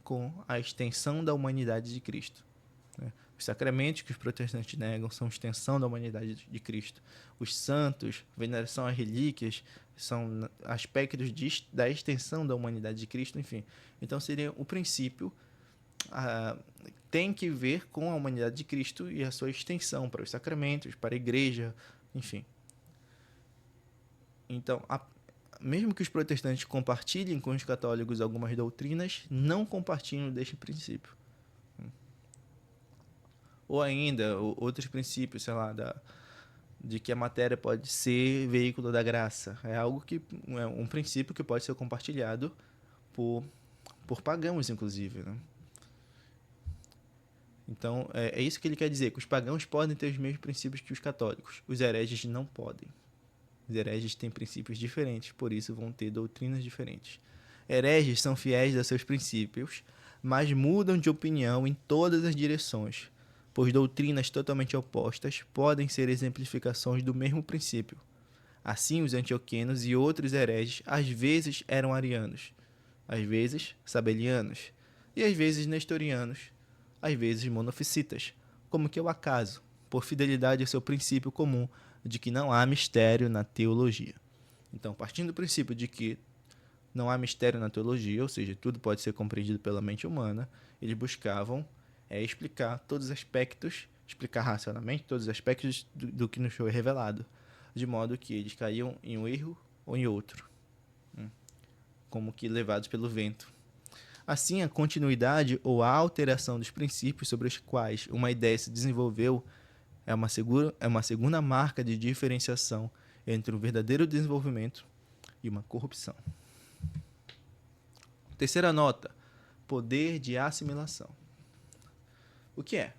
com a extensão da humanidade de Cristo. Os sacramentos que os protestantes negam são extensão da humanidade de Cristo. Os santos, veneração às relíquias, são aspectos da extensão da humanidade de Cristo, enfim. Então seria o princípio tem que ver com a humanidade de Cristo e a sua extensão para os sacramentos, para a igreja, enfim. Então, mesmo que os protestantes compartilhem com os católicos algumas doutrinas, não compartilham deste princípio. Ou ainda, outros princípios, sei lá, de que a matéria pode ser veículo da graça. É algo que é um princípio que pode ser compartilhado por pagãos, inclusive, né? Então, é isso que ele quer dizer, que os pagãos podem ter os mesmos princípios que os católicos. Os hereges não podem. Os hereges têm princípios diferentes, por isso vão ter doutrinas diferentes. Hereges são fiéis a seus princípios, mas mudam de opinião em todas as direções, pois doutrinas totalmente opostas podem ser exemplificações do mesmo princípio. Assim, os antioquenos e outros hereges às vezes eram arianos, às vezes sabelianos, e às vezes nestorianos, às vezes monofisitas, como que é o acaso, por fidelidade ao seu princípio comum de que não há mistério na teologia. Então, partindo do princípio de que não há mistério na teologia, ou seja, tudo pode ser compreendido pela mente humana, eles buscavam explicar todos os aspectos, explicar racionalmente todos os aspectos do que nos foi revelado, de modo que eles caíam em um erro ou em outro, como que levados pelo vento. Assim, a continuidade ou a alteração dos princípios sobre os quais uma ideia se desenvolveu é uma segunda marca de diferenciação entre um verdadeiro desenvolvimento e uma corrupção. Terceira nota: poder de assimilação. O que é?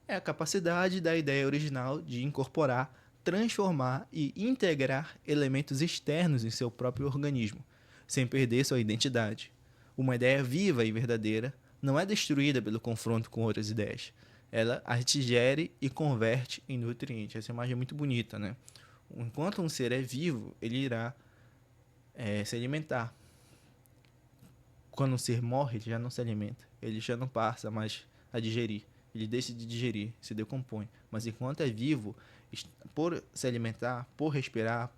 É a capacidade da ideia original de incorporar, transformar e integrar elementos externos em seu próprio organismo, sem perder sua identidade. Uma ideia viva e verdadeira não é destruída pelo confronto com outras ideias. Ela as digere e converte em nutrientes. Essa imagem é muito bonita, né? Enquanto um ser é vivo, ele irá se alimentar. Quando um ser morre, ele já não se alimenta. Ele já não passa mais a digerir. Ele deixa de digerir, se decompõe. Mas enquanto é vivo, por se alimentar, por respirar,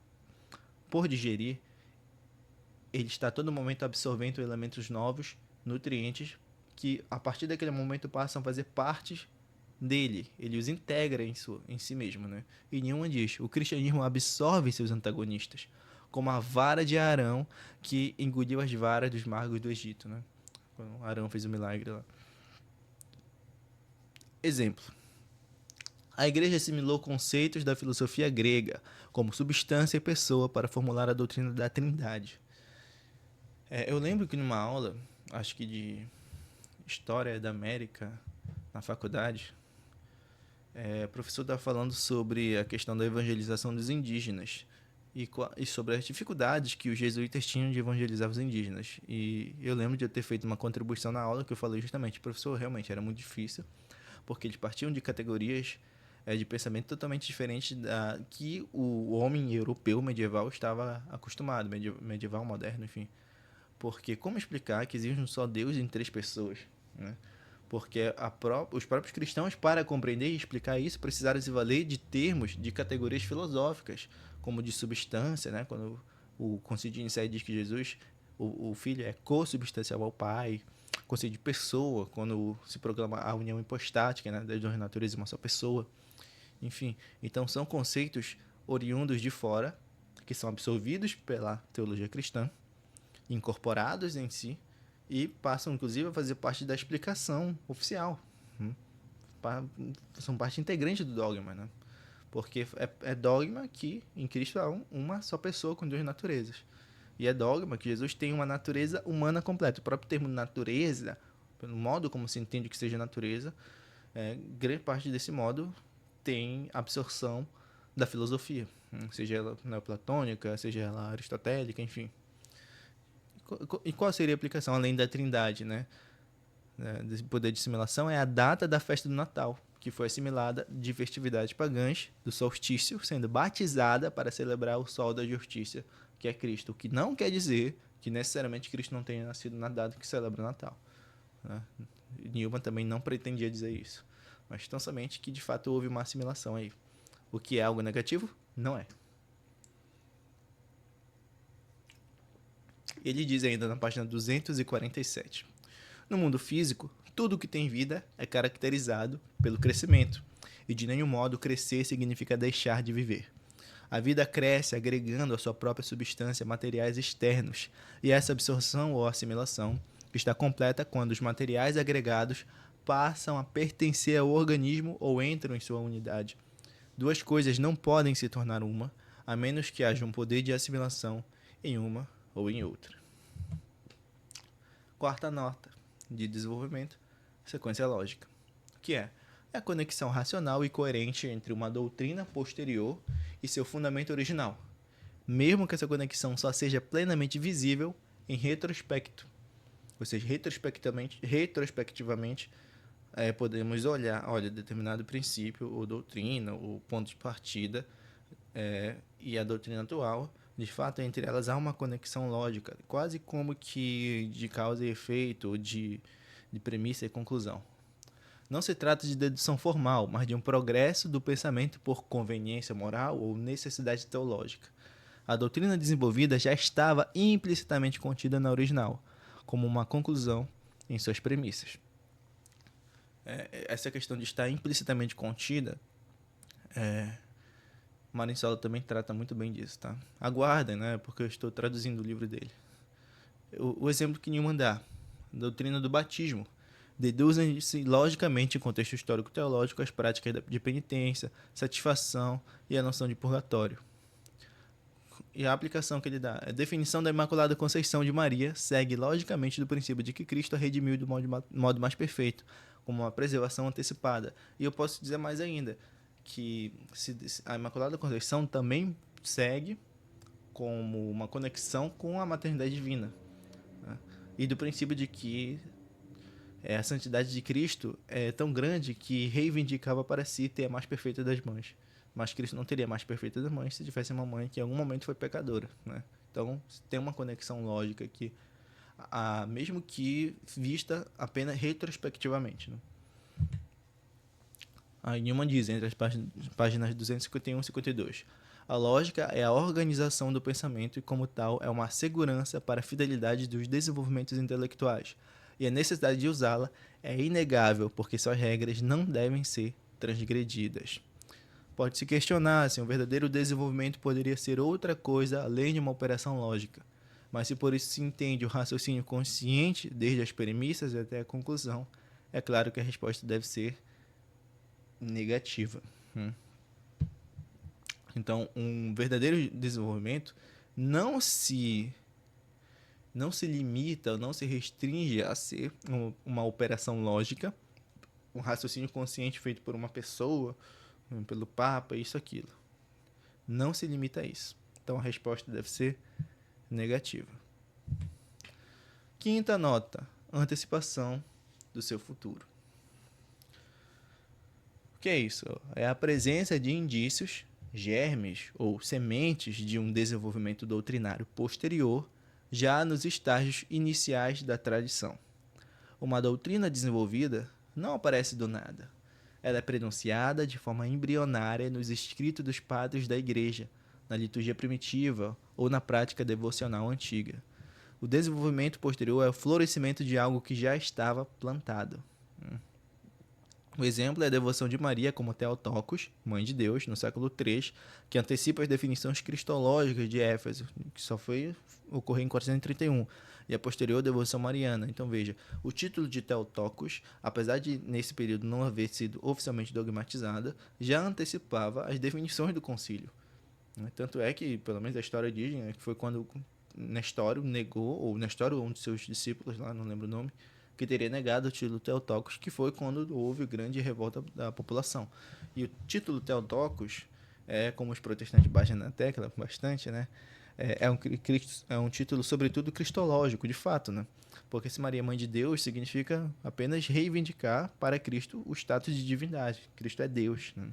por digerir, ele está a todo momento absorvendo elementos novos, nutrientes, que a partir daquele momento passam a fazer parte dele. Ele os integra em si mesmo, né? E nenhuma diz. O cristianismo absorve seus antagonistas, como a vara de Arão que engoliu as varas dos magos do Egito, né? Quando Arão fez o milagre lá. Exemplo. A igreja assimilou conceitos da filosofia grega, como substância e pessoa, para formular a doutrina da Trindade. Eu lembro que numa aula, acho que de História da América, na faculdade, o professor estava falando sobre a questão da evangelização dos indígenas e sobre as dificuldades que os jesuítas tinham de evangelizar os indígenas. E eu lembro de eu ter feito uma contribuição na aula que eu falei justamente, professor, realmente era muito difícil, porque eles partiam de categorias de pensamento totalmente diferentes da que o homem europeu medieval estava acostumado, medieval, moderno, enfim. Porque como explicar que existe um só Deus em três pessoas, né? Porque os próprios cristãos, para compreender e explicar isso, precisaram se valer de termos, de categorias filosóficas, como de substância, né? Quando o Concílio de Nicéia diz que Jesus, o Filho, é co-substancial ao Pai. Conceito de pessoa, quando se proclama a união hipostática, né? Das duas naturezas em uma só pessoa. Enfim, então são conceitos oriundos de fora, que são absorvidos pela teologia cristã, incorporados em si, e passam inclusive a fazer parte da explicação oficial. São parte integrante do dogma, né? Porque é dogma que em Cristo há uma só pessoa com duas naturezas. E é dogma que Jesus tem uma natureza humana completa. O próprio termo natureza, pelo modo como se entende que seja natureza, grande parte desse modo tem absorção da filosofia, seja ela neoplatônica, seja ela aristotélica, enfim. E qual seria a aplicação, além da trindade, né? Desse poder de assimilação é a data da festa do Natal, que foi assimilada de festividades pagãs do solstício, sendo batizada para celebrar o sol da justiça, que é Cristo. O que não quer dizer que necessariamente Cristo não tenha nascido na data que celebra o Natal, né? Newman também não pretendia dizer isso, mas tão somente que de fato houve uma assimilação aí. O que é algo negativo? Não é. Ele diz ainda na página 247: no mundo físico, tudo que tem vida é caracterizado pelo crescimento, e de nenhum modo crescer significa deixar de viver. A vida cresce agregando à sua própria substância materiais externos, e essa absorção ou assimilação está completa quando os materiais agregados passam a pertencer ao organismo ou entram em sua unidade. Duas coisas não podem se tornar uma, a menos que haja um poder de assimilação em uma ou em outra. Quarta nota de desenvolvimento, sequência lógica, que é a conexão racional e coerente entre uma doutrina posterior e seu fundamento original, mesmo que essa conexão só seja plenamente visível em retrospecto. Ou seja, retrospectivamente podemos olha, determinado princípio ou doutrina, ou ponto de partida e a doutrina atual, de fato, entre elas há uma conexão lógica, quase como que de causa e efeito, ou de premissa e conclusão. Não se trata de dedução formal, mas de um progresso do pensamento por conveniência moral ou necessidade teológica. A doutrina desenvolvida já estava implicitamente contida na original, como uma conclusão em suas premissas. Essa questão de estar implicitamente contida, Marinsola também trata muito bem disso, tá? Aguardem, né? Porque eu estou traduzindo o livro dele. O exemplo que Newman dá, a doutrina do batismo, deduzem-se logicamente em contexto histórico-teológico as práticas de penitência, satisfação e a noção de purgatório. E a aplicação que ele dá, a definição da Imaculada Conceição de Maria segue logicamente do princípio de que Cristo a redimiu do modo mais perfeito, como uma preservação antecipada. E eu posso dizer mais ainda, que a Imaculada Conceição também segue como uma conexão com a maternidade divina, né? E do princípio de que a santidade de Cristo é tão grande que reivindicava para si ter a mais perfeita das mães. Mas Cristo não teria a mais perfeita das mães se tivesse uma mãe que em algum momento foi pecadora, né? Então tem uma conexão lógica aqui, mesmo que vista apenas retrospectivamente, né? Aí Newman diz, entre as páginas 251 e 52, a lógica é a organização do pensamento e, como tal, é uma segurança para a fidelidade dos desenvolvimentos intelectuais. E a necessidade de usá-la é inegável, porque suas regras não devem ser transgredidas. Pode-se questionar se um verdadeiro desenvolvimento poderia ser outra coisa além de uma operação lógica. Mas se por isso se entende o raciocínio consciente, desde as premissas até a conclusão, é claro que a resposta deve ser negativa. Então, um verdadeiro desenvolvimento não se limita, não se restringe a ser uma operação lógica, um raciocínio consciente feito por uma pessoa, pelo Papa, isso, aquilo. Não se limita a isso. Então, a resposta deve ser negativa. Quinta nota, antecipação do seu futuro. O que é isso? É a presença de indícios, germes ou sementes de um desenvolvimento doutrinário posterior, já nos estágios iniciais da tradição. Uma doutrina desenvolvida não aparece do nada. Ela é prenunciada de forma embrionária nos escritos dos padres da Igreja, na liturgia primitiva ou na prática devocional antiga. O desenvolvimento posterior é o florescimento de algo que já estava plantado. O exemplo é a devoção de Maria como Theotokos, Mãe de Deus, no século III, que antecipa as definições cristológicas de Éfeso, que só foi ocorrer em 431, e a posterior devoção mariana. Então veja, o título de Theotokos, apesar de nesse período não haver sido oficialmente dogmatizada, já antecipava as definições do concílio. Tanto é que, pelo menos a história diz, que foi quando Nestório negou, ou Nestório, um de seus discípulos, lá não lembro o nome, que teria negado o título Theotokos, que foi quando houve grande revolta da população. E o título Theotokos, como os protestantes batem na tecla bastante, né? É um título, sobretudo, cristológico, de fato, né? Porque se Maria é Mãe de Deus, significa apenas reivindicar para Cristo o status de divindade. Cristo é Deus, né?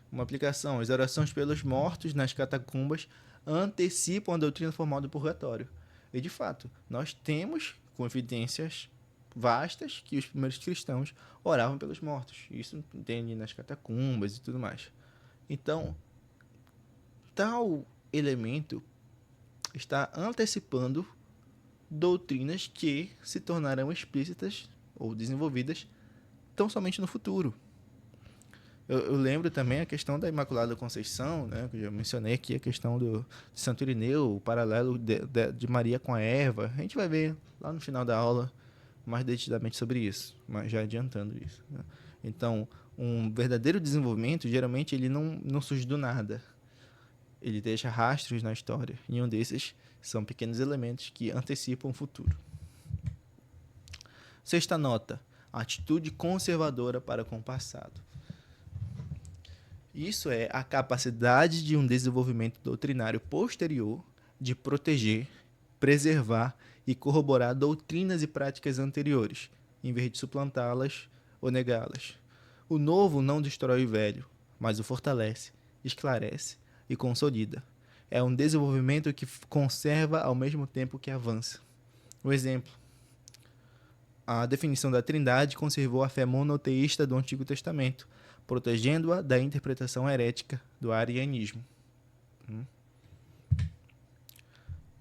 Uma aplicação, as orações pelos mortos nas catacumbas antecipam a doutrina formal do purgatório. E, de fato, nós temos com evidências vastas que os primeiros cristãos oravam pelos mortos. Isso tem nas catacumbas e tudo mais. Então, tal elemento está antecipando doutrinas que se tornarão explícitas ou desenvolvidas tão somente no futuro. Eu lembro também a questão da Imaculada Conceição, né, que eu já mencionei aqui, a questão de Santo Irineu, o paralelo de Maria com a Eva. A gente vai ver lá no final da aula mais detidamente sobre isso, mas já adiantando isso, né? Então, um verdadeiro desenvolvimento, geralmente, ele não surge do nada. Ele deixa rastros na história, e um desses são pequenos elementos que antecipam o futuro. Sexta nota, atitude conservadora para com o passado. Isso é a capacidade de um desenvolvimento doutrinário posterior de proteger, preservar e corroborar doutrinas e práticas anteriores, em vez de suplantá-las ou negá-las. O novo não destrói o velho, mas o fortalece, esclarece e consolida. É um desenvolvimento que conserva ao mesmo tempo que avança. Um exemplo: a definição da Trindade conservou a fé monoteísta do Antigo Testamento, protegendo-a da interpretação herética do arianismo.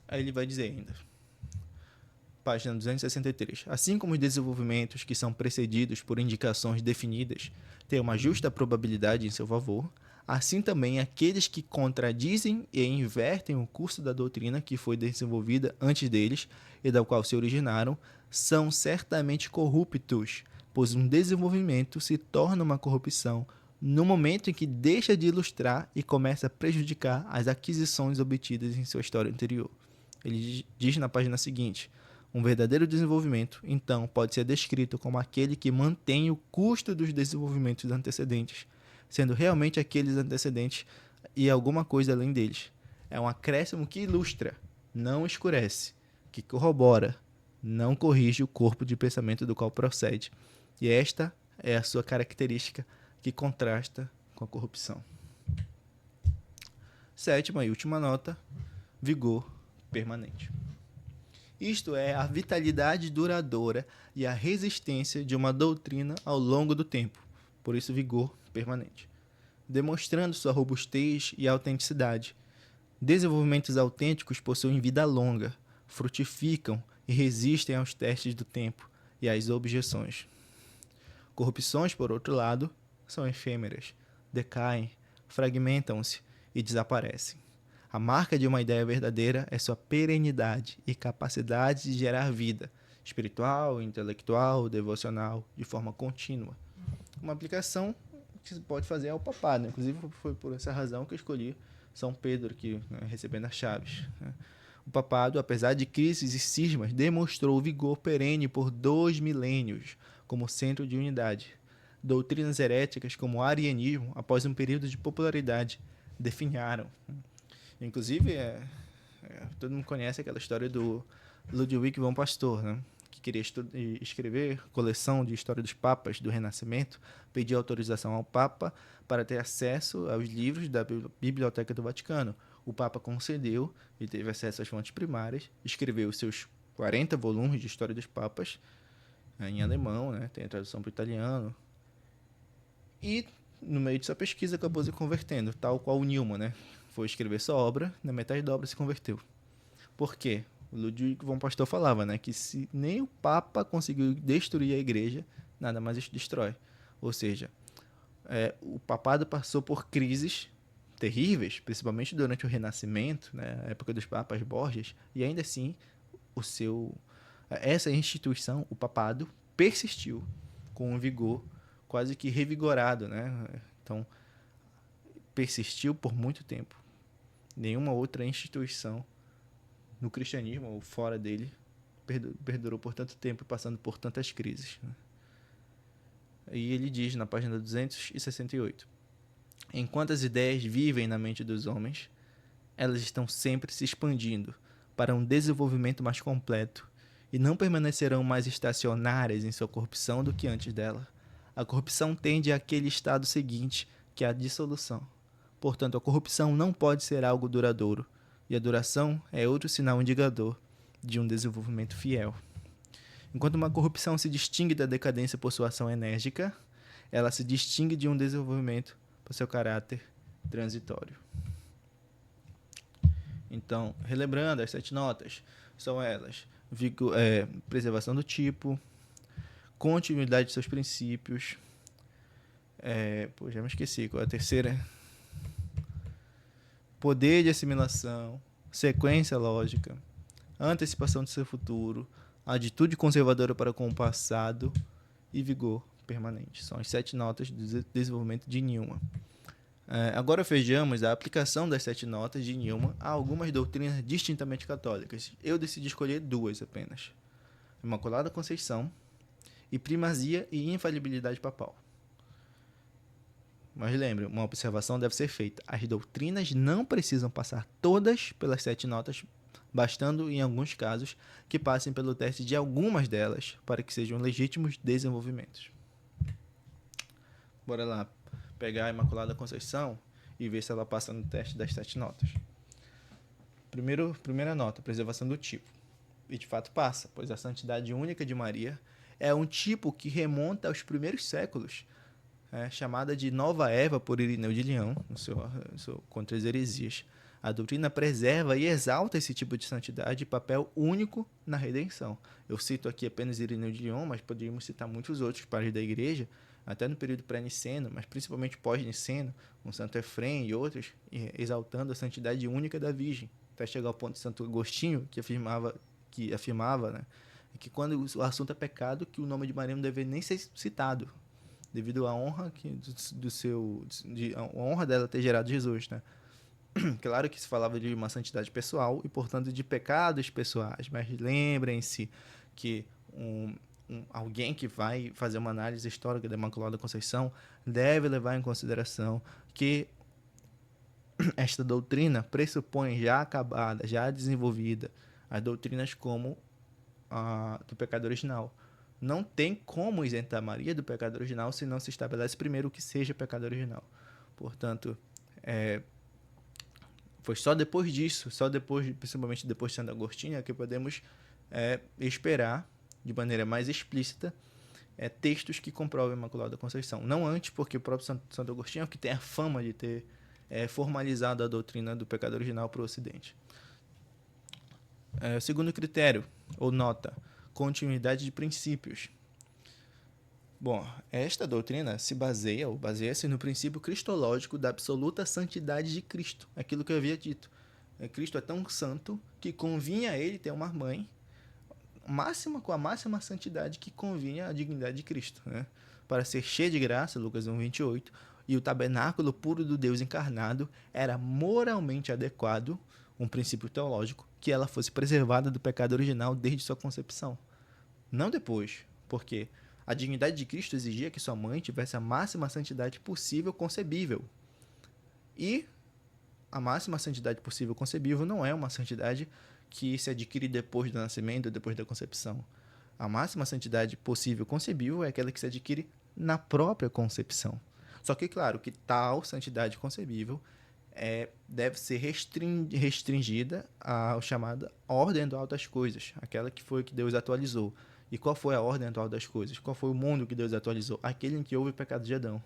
Aí ele vai dizer ainda, página 263. Assim como os desenvolvimentos que são precedidos por indicações definidas têm uma justa probabilidade em seu favor, assim também aqueles que contradizem e invertem o curso da doutrina que foi desenvolvida antes deles e da qual se originaram, são certamente corruptos, pois um desenvolvimento se torna uma corrupção no momento em que deixa de ilustrar e começa a prejudicar as aquisições obtidas em sua história anterior. Ele diz na página seguinte: um verdadeiro desenvolvimento, então, pode ser descrito como aquele que mantém o custo dos desenvolvimentos antecedentes, sendo realmente aqueles antecedentes e alguma coisa além deles. É um acréscimo que ilustra, não escurece, que corrobora, não corrige o corpo de pensamento do qual procede. E esta é a sua característica que contrasta com a corrupção. Sétima e última nota, vigor permanente. Isto é a vitalidade duradoura e a resistência de uma doutrina ao longo do tempo, por isso vigor permanente, demonstrando sua robustez e autenticidade. Desenvolvimentos autênticos possuem vida longa, frutificam e resistem aos testes do tempo e às objeções. Corrupções, por outro lado, são efêmeras, decaem, fragmentam-se e desaparecem. A marca de uma ideia verdadeira é sua perenidade e capacidade de gerar vida, espiritual, intelectual, devocional, de forma contínua. Uma aplicação que se pode fazer ao papado, né? Inclusive foi por essa razão que eu escolhi São Pedro aqui, né, recebendo as chaves, né? O papado, apesar de crises e cismas, demonstrou vigor perene por 2 milênios como centro de unidade. Doutrinas heréticas como o arianismo, após um período de popularidade, definharam. Inclusive, todo mundo conhece aquela história do Ludwig von Pastor, né? Que queria escrever coleção de história dos papas do Renascimento, pediu autorização ao Papa para ter acesso aos livros da Biblioteca do Vaticano. O Papa concedeu, ele teve acesso às fontes primárias, escreveu seus 40 volumes de história dos papas em alemão, né? Tem a tradução para o italiano. E, no meio dessa pesquisa, acabou se convertendo, tal qual o Newman, né? Foi escrever sua obra, na metade da obra se converteu. Por quê? O Ludwig von Pastor falava, né, que se nem o Papa conseguiu destruir a igreja, nada mais destrói. Ou seja, o papado passou por crises terríveis, principalmente durante o Renascimento, né, a época dos papas Borgias, e ainda assim essa instituição, o papado, persistiu com um vigor quase que revigorado, né? Então, persistiu por muito tempo. Nenhuma outra instituição no cristianismo ou fora dele perdurou por tanto tempo, passando por tantas crises, né? E ele diz na página 268: enquanto as ideias vivem na mente dos homens, elas estão sempre se expandindo para um desenvolvimento mais completo e não permanecerão mais estacionárias em sua corrupção do que antes dela. A corrupção tende àquele estado seguinte, que é a dissolução. Portanto, a corrupção não pode ser algo duradouro, e a duração é outro sinal indicador de um desenvolvimento fiel. Enquanto uma corrupção se distingue da decadência por sua ação enérgica, ela se distingue de um desenvolvimento por seu caráter transitório. Então, relembrando, as 7 notas são elas: preservação do tipo, continuidade de seus princípios. Já me esqueci qual é a terceira. Poder de assimilação, sequência lógica, antecipação do seu futuro, atitude conservadora para com o passado e vigor permanente. São as 7 notas do desenvolvimento de Newman. Agora vejamos a aplicação das 7 notas de Newman a algumas doutrinas distintamente católicas. Eu decidi escolher 2 apenas: Imaculada Conceição e primazia e infalibilidade papal. Mas lembre, uma observação deve ser feita: as doutrinas não precisam passar todas pelas 7 notas, bastando, em alguns casos, que passem pelo teste de algumas delas para que sejam legítimos desenvolvimentos. Bora lá pegar a Imaculada Conceição e ver se ela passa no teste das 7 notas. Primeira nota, preservação do tipo. E de fato passa, pois a santidade única de Maria é um tipo que remonta aos primeiros séculos, chamada de Nova Eva por Irineu de Lyon, no seu Contra as Heresias. A doutrina preserva e exalta esse tipo de santidade e papel único na redenção. Eu cito aqui apenas Irineu de Lyon, mas poderíamos citar muitos outros padres da igreja, até no período pré-niceno, mas principalmente pós-niceno, com Santo Efrem e outros, exaltando a santidade única da Virgem, até chegar ao ponto de Santo Agostinho, que afirmava, né, que quando o assunto é pecado, que o nome de Maria não deve nem ser citado, devido à honra a honra dela ter gerado Jesus, né? Claro que se falava de uma santidade pessoal e, portanto, de pecados pessoais, mas lembrem-se que alguém que vai fazer uma análise histórica da Imaculada Conceição deve levar em consideração que esta doutrina pressupõe já acabada, já desenvolvida, as doutrinas como a do pecado original. Não tem como isentar Maria do pecado original se não se estabelece primeiro o que seja pecado original. Portanto, foi só depois disso, principalmente depois de Santo Agostinho, que podemos esperar, de maneira mais explícita, textos que comprovem a Imaculada Conceição. Não antes, porque o próprio Santo Agostinho é o que tem a fama de ter formalizado a doutrina do pecado original para o Ocidente. Segundo critério, ou nota, continuidade de princípios. Bom, esta doutrina baseia-se no princípio cristológico da absoluta santidade de Cristo, aquilo que eu havia dito. Cristo é tão santo que convinha a ele ter uma mãe com a máxima santidade que convinha à dignidade de Cristo, né? Para ser cheia de graça, Lucas 1:28, e o tabernáculo puro do Deus encarnado era moralmente adequado, um princípio teológico, que ela fosse preservada do pecado original desde sua concepção. Não depois, porque a dignidade de Cristo exigia que sua mãe tivesse a máxima santidade possível concebível. E a máxima santidade possível concebível não é uma santidade que se adquire depois do nascimento ou depois da concepção. A máxima santidade possível concebível é aquela que se adquire na própria concepção. Só que, claro, que tal santidade concebível deve ser restringida à chamada ordem atual das coisas, aquela que foi que Deus atualizou. E qual foi a ordem atual das coisas? Qual foi o mundo que Deus atualizou? Aquele em que houve o pecado de Adão.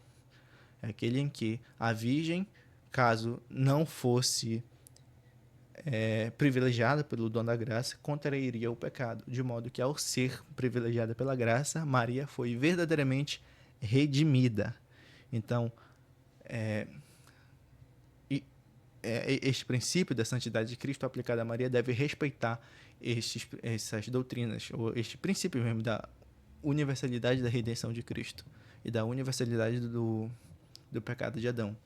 Aquele em que a Virgem, caso não fosse privilegiada pelo dom da graça, contrairia o pecado, de modo que, ao ser privilegiada pela graça, Maria foi verdadeiramente redimida. Então, este princípio da santidade de Cristo aplicado a Maria deve respeitar essas doutrinas, ou este princípio mesmo da universalidade da redenção de Cristo e da universalidade do pecado de Adão.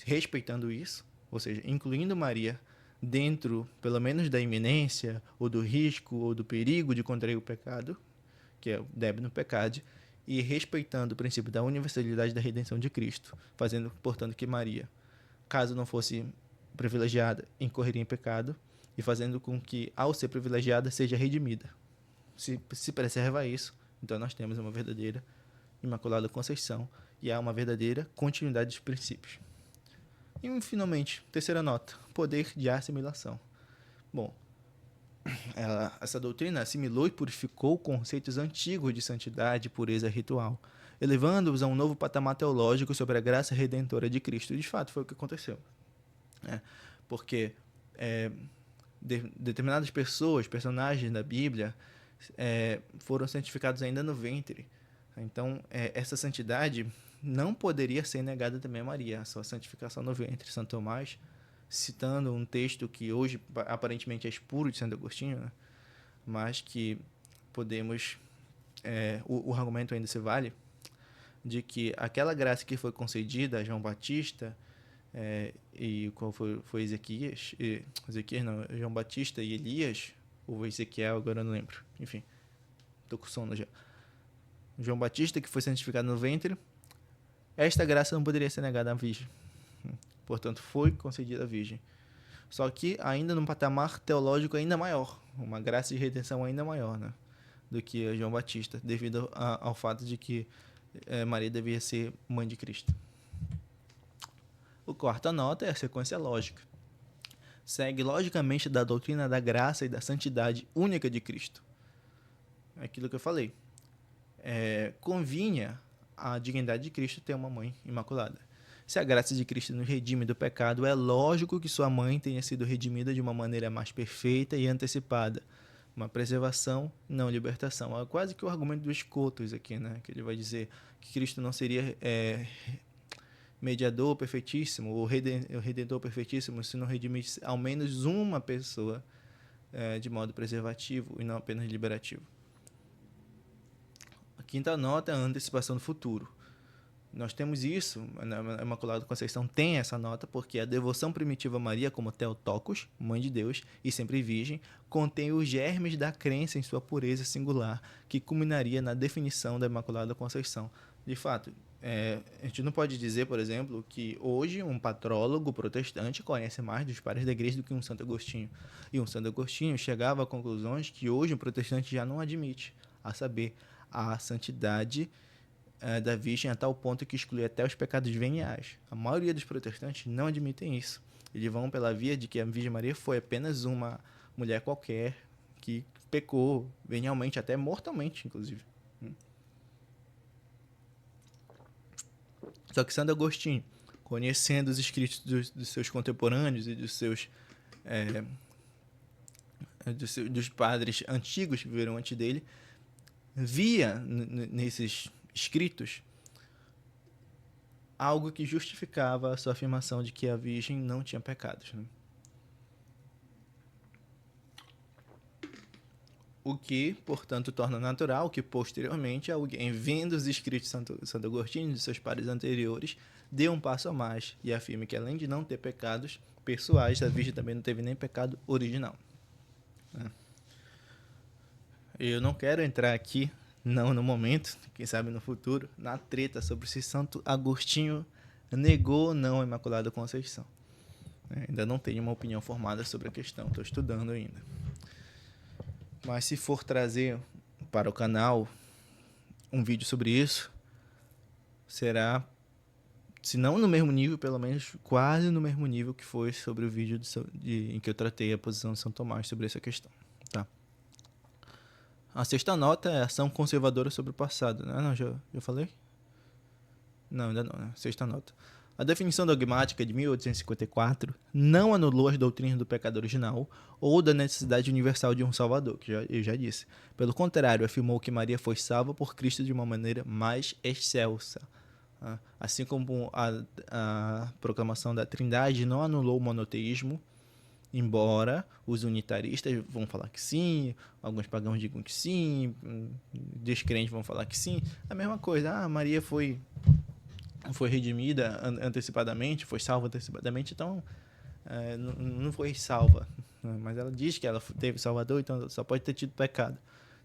Respeitando isso, ou seja, incluindo Maria dentro, pelo menos, da iminência, ou do risco, ou do perigo de contrair o pecado, que é o débito no pecado, e respeitando o princípio da universalidade da redenção de Cristo, fazendo, portanto, que Maria, caso não fosse privilegiada, incorreria em pecado, e fazendo com que, ao ser privilegiada, seja redimida. Se preserva isso, então nós temos uma verdadeira Imaculada Conceição, e há uma verdadeira continuidade de princípios. E, finalmente, terceira nota, poder de assimilação. Bom, essa doutrina assimilou e purificou conceitos antigos de santidade e pureza ritual, elevando-os a um novo patamar teológico sobre a graça redentora de Cristo. E, de fato, foi o que aconteceu. Porque determinadas pessoas, personagens da Bíblia, foram santificados ainda no ventre. Então, essa santidade não poderia ser negada também a Maria, a sua santificação no ventre. Santo Tomás, citando um texto que hoje aparentemente é expuro de Santo Agostinho, né? Mas que podemos... o argumento ainda se vale, de que aquela graça que foi concedida a João Batista, e qual foi Ezequias? Ezequias não, João Batista e Elias, ou Ezequiel, agora eu não lembro. Enfim, tô com sono já. João Batista, que foi santificado no ventre, esta graça não poderia ser negada à Virgem. Portanto, foi concedida à Virgem. Só que ainda num patamar teológico ainda maior, uma graça de redenção ainda maior, né, do que a João Batista, devido ao fato de que Maria devia ser mãe de Cristo. O quarta nota é a sequência lógica. Segue logicamente da doutrina da graça e da santidade única de Cristo. É aquilo que eu falei. Convinha a dignidade de Cristo ter uma mãe imaculada. Se a graça de Cristo nos redime do pecado, é lógico que sua mãe tenha sido redimida de uma maneira mais perfeita e antecipada. Uma preservação, não libertação. É quase que o argumento dos Scotus aqui, né? Que ele vai dizer que Cristo não seria mediador perfeitíssimo, ou redentor perfeitíssimo, se não redimisse ao menos uma pessoa de modo preservativo e não apenas liberativo. A quinta nota é a antecipação do futuro. Nós temos isso, a Imaculada Conceição tem essa nota, porque a devoção primitiva a Maria como Theotokos, Mãe de Deus e sempre Virgem, contém os germes da crença em sua pureza singular, que culminaria na definição da Imaculada Conceição. De fato, a gente não pode dizer, por exemplo, que hoje um patrólogo protestante conhece mais dos pares da igreja do que um Santo Agostinho. E um Santo Agostinho chegava a conclusões que hoje um protestante já não admite, a saber, a santidade da Virgem a tal ponto que exclui até os pecados veniais. A maioria dos protestantes não admitem isso. Eles vão pela via de que a Virgem Maria foi apenas uma mulher qualquer que pecou venialmente, até mortalmente, inclusive. Só que Santo Agostinho, conhecendo os escritos dos seus contemporâneos e dos padres antigos que viveram antes dele, via nesses escritos algo que justificava a sua afirmação de que a Virgem não tinha pecados, né? O que, portanto, torna natural que, posteriormente, alguém, vendo os escritos de Santo Agostinho e de seus pares anteriores, dê um passo a mais e afirme que, além de não ter pecados pessoais, a Virgem também não teve nem pecado original. Eu não quero entrar aqui, não no momento, quem sabe no futuro, na treta sobre se Santo Agostinho negou ou não a Imaculada Conceição. Ainda não tenho uma opinião formada sobre a questão, estou estudando ainda. Mas se for trazer para o canal um vídeo sobre isso, será, se não no mesmo nível, pelo menos quase no mesmo nível que foi sobre o vídeo em que eu tratei a posição de São Tomás sobre essa questão. Tá? A sexta nota é a ação conservadora sobre o passado. Não, já falei? Não, ainda não. Né? Sexta nota. A definição dogmática de 1854 não anulou as doutrinas do pecado original ou da necessidade universal de um Salvador, que eu já disse. Pelo contrário, afirmou que Maria foi salva por Cristo de uma maneira mais excelsa. Assim como a proclamação da Trindade não anulou o monoteísmo, embora os unitaristas vão falar que sim, alguns pagãos digam que sim, descrentes vão falar que sim. A mesma coisa, Maria foi redimida antecipadamente, foi salva antecipadamente, então não foi salva. Mas ela diz que ela teve Salvador, então só pode ter tido pecado.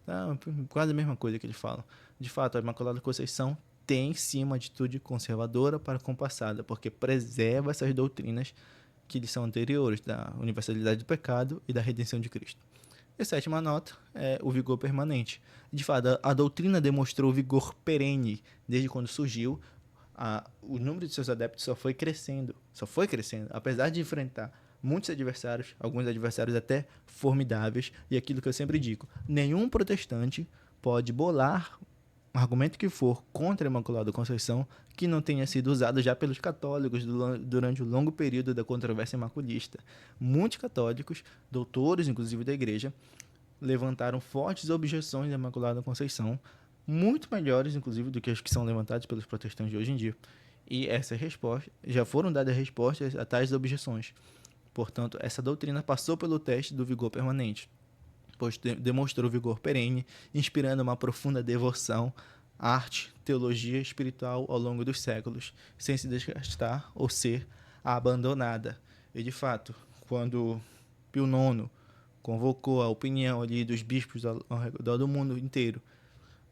Então, quase a mesma coisa que eles falam. De fato, a Imaculada Conceição tem sim uma atitude conservadora para com o passado, porque preserva essas doutrinas que lhes são anteriores, da universalidade do pecado e da redenção de Cristo. E a sétima nota é o vigor permanente. De fato, a doutrina demonstrou vigor perene desde quando surgiu. O número de seus adeptos só foi crescendo, apesar de enfrentar muitos adversários, alguns adversários até formidáveis, e aquilo que eu sempre digo, nenhum protestante pode bolar um argumento que for contra a Imaculada Conceição que não tenha sido usado já pelos católicos durante o longo período da controvérsia imaculista. Muitos católicos, doutores inclusive da igreja, levantaram fortes objeções à Imaculada Conceição, muito melhores, inclusive, do que as que são levantadas pelos protestantes de hoje em dia. E essas respostas, já foram dadas respostas a tais objeções. Portanto, essa doutrina passou pelo teste do vigor permanente, pois demonstrou vigor perene, inspirando uma profunda devoção, arte, teologia espiritual ao longo dos séculos, sem se desgastar ou ser abandonada. E, de fato, quando Pio IX convocou a opinião ali dos bispos ao redor do mundo inteiro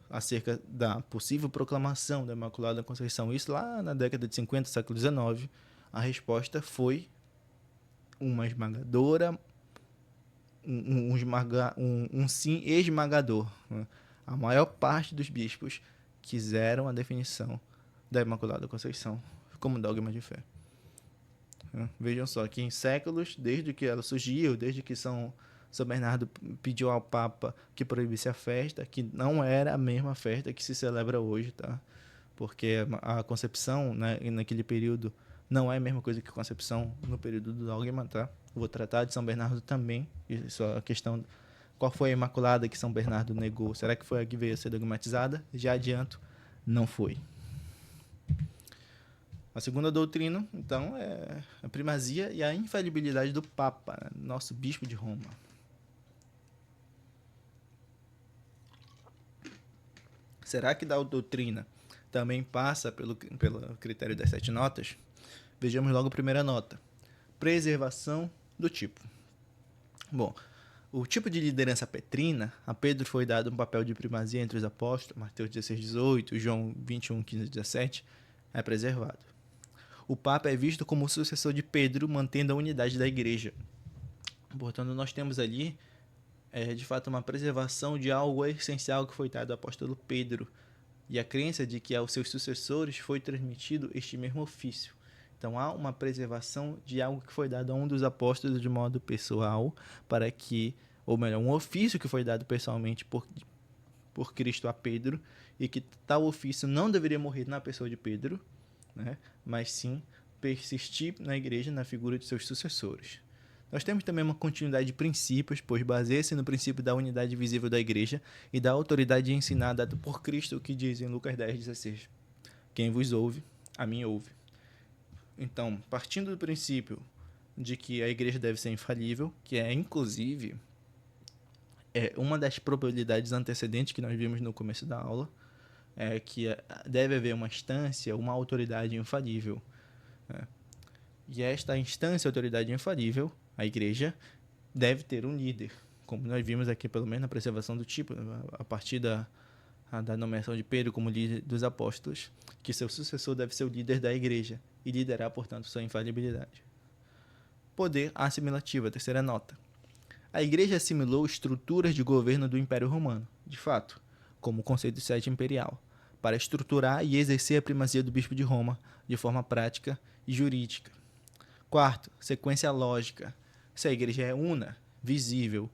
acerca da possível proclamação da Imaculada Conceição, isso lá na década de 50, século XIX, a resposta foi uma esmagadora, um sim esmagador. Né? A maior parte dos bispos quiseram a definição da Imaculada Conceição como dogma de fé. Vejam só que em séculos, desde que ela surgiu, desde que São Bernardo pediu ao Papa que proibisse a festa, que não era a mesma festa que se celebra hoje, tá? Porque a concepção, né, naquele período não é a mesma coisa que a concepção no período do dogma, tá? Vou tratar de São Bernardo também, isso é a questão, qual foi a Imaculada que São Bernardo negou? Será que foi a que veio a ser dogmatizada? Já adianto, não foi. A segunda doutrina, então, é a primazia e a infalibilidade do Papa, nosso bispo de Roma. Será que da doutrina também passa pelo critério das 7 notas? Vejamos logo a primeira nota. Preservação do tipo. Bom, o tipo de liderança petrina, a Pedro foi dado um papel de primazia entre os apóstolos, Mateus 16, 18, João 21, 15, 17, é preservado. O Papa é visto como o sucessor de Pedro, mantendo a unidade da igreja. Portanto, nós temos ali, de fato, uma preservação de algo essencial que foi dado ao apóstolo Pedro, e a crença de que aos seus sucessores foi transmitido este mesmo ofício. Então, há uma preservação de algo que foi dado a um dos apóstolos de modo pessoal, para que, ou melhor, um ofício que foi dado pessoalmente por Cristo a Pedro, e que tal ofício não deveria morrer na pessoa de Pedro, né? Mas sim persistir na igreja na figura de seus sucessores. Nós temos também uma continuidade de princípios, pois baseia-se no princípio da unidade visível da igreja e da autoridade ensinada por Cristo, que diz em Lucas 10,16: quem vos ouve, a mim ouve. Então, partindo do princípio de que a igreja deve ser infalível, que é inclusive uma das probabilidades antecedentes que nós vimos no começo da aula, é que deve haver uma instância, uma autoridade infalível. E esta instância, autoridade infalível, a igreja, deve ter um líder, como nós vimos aqui, pelo menos na preservação do tipo, a partir da nomeação de Pedro como líder dos apóstolos, que seu sucessor deve ser o líder da igreja e liderar, portanto, sua infalibilidade. Poder assimilativo, a terceira nota. A igreja assimilou estruturas de governo do Império Romano, de fato, como o conceito de sede imperial, para estruturar e exercer a primazia do bispo de Roma de forma prática e jurídica. Quarto, sequência lógica. Se a igreja é una, visível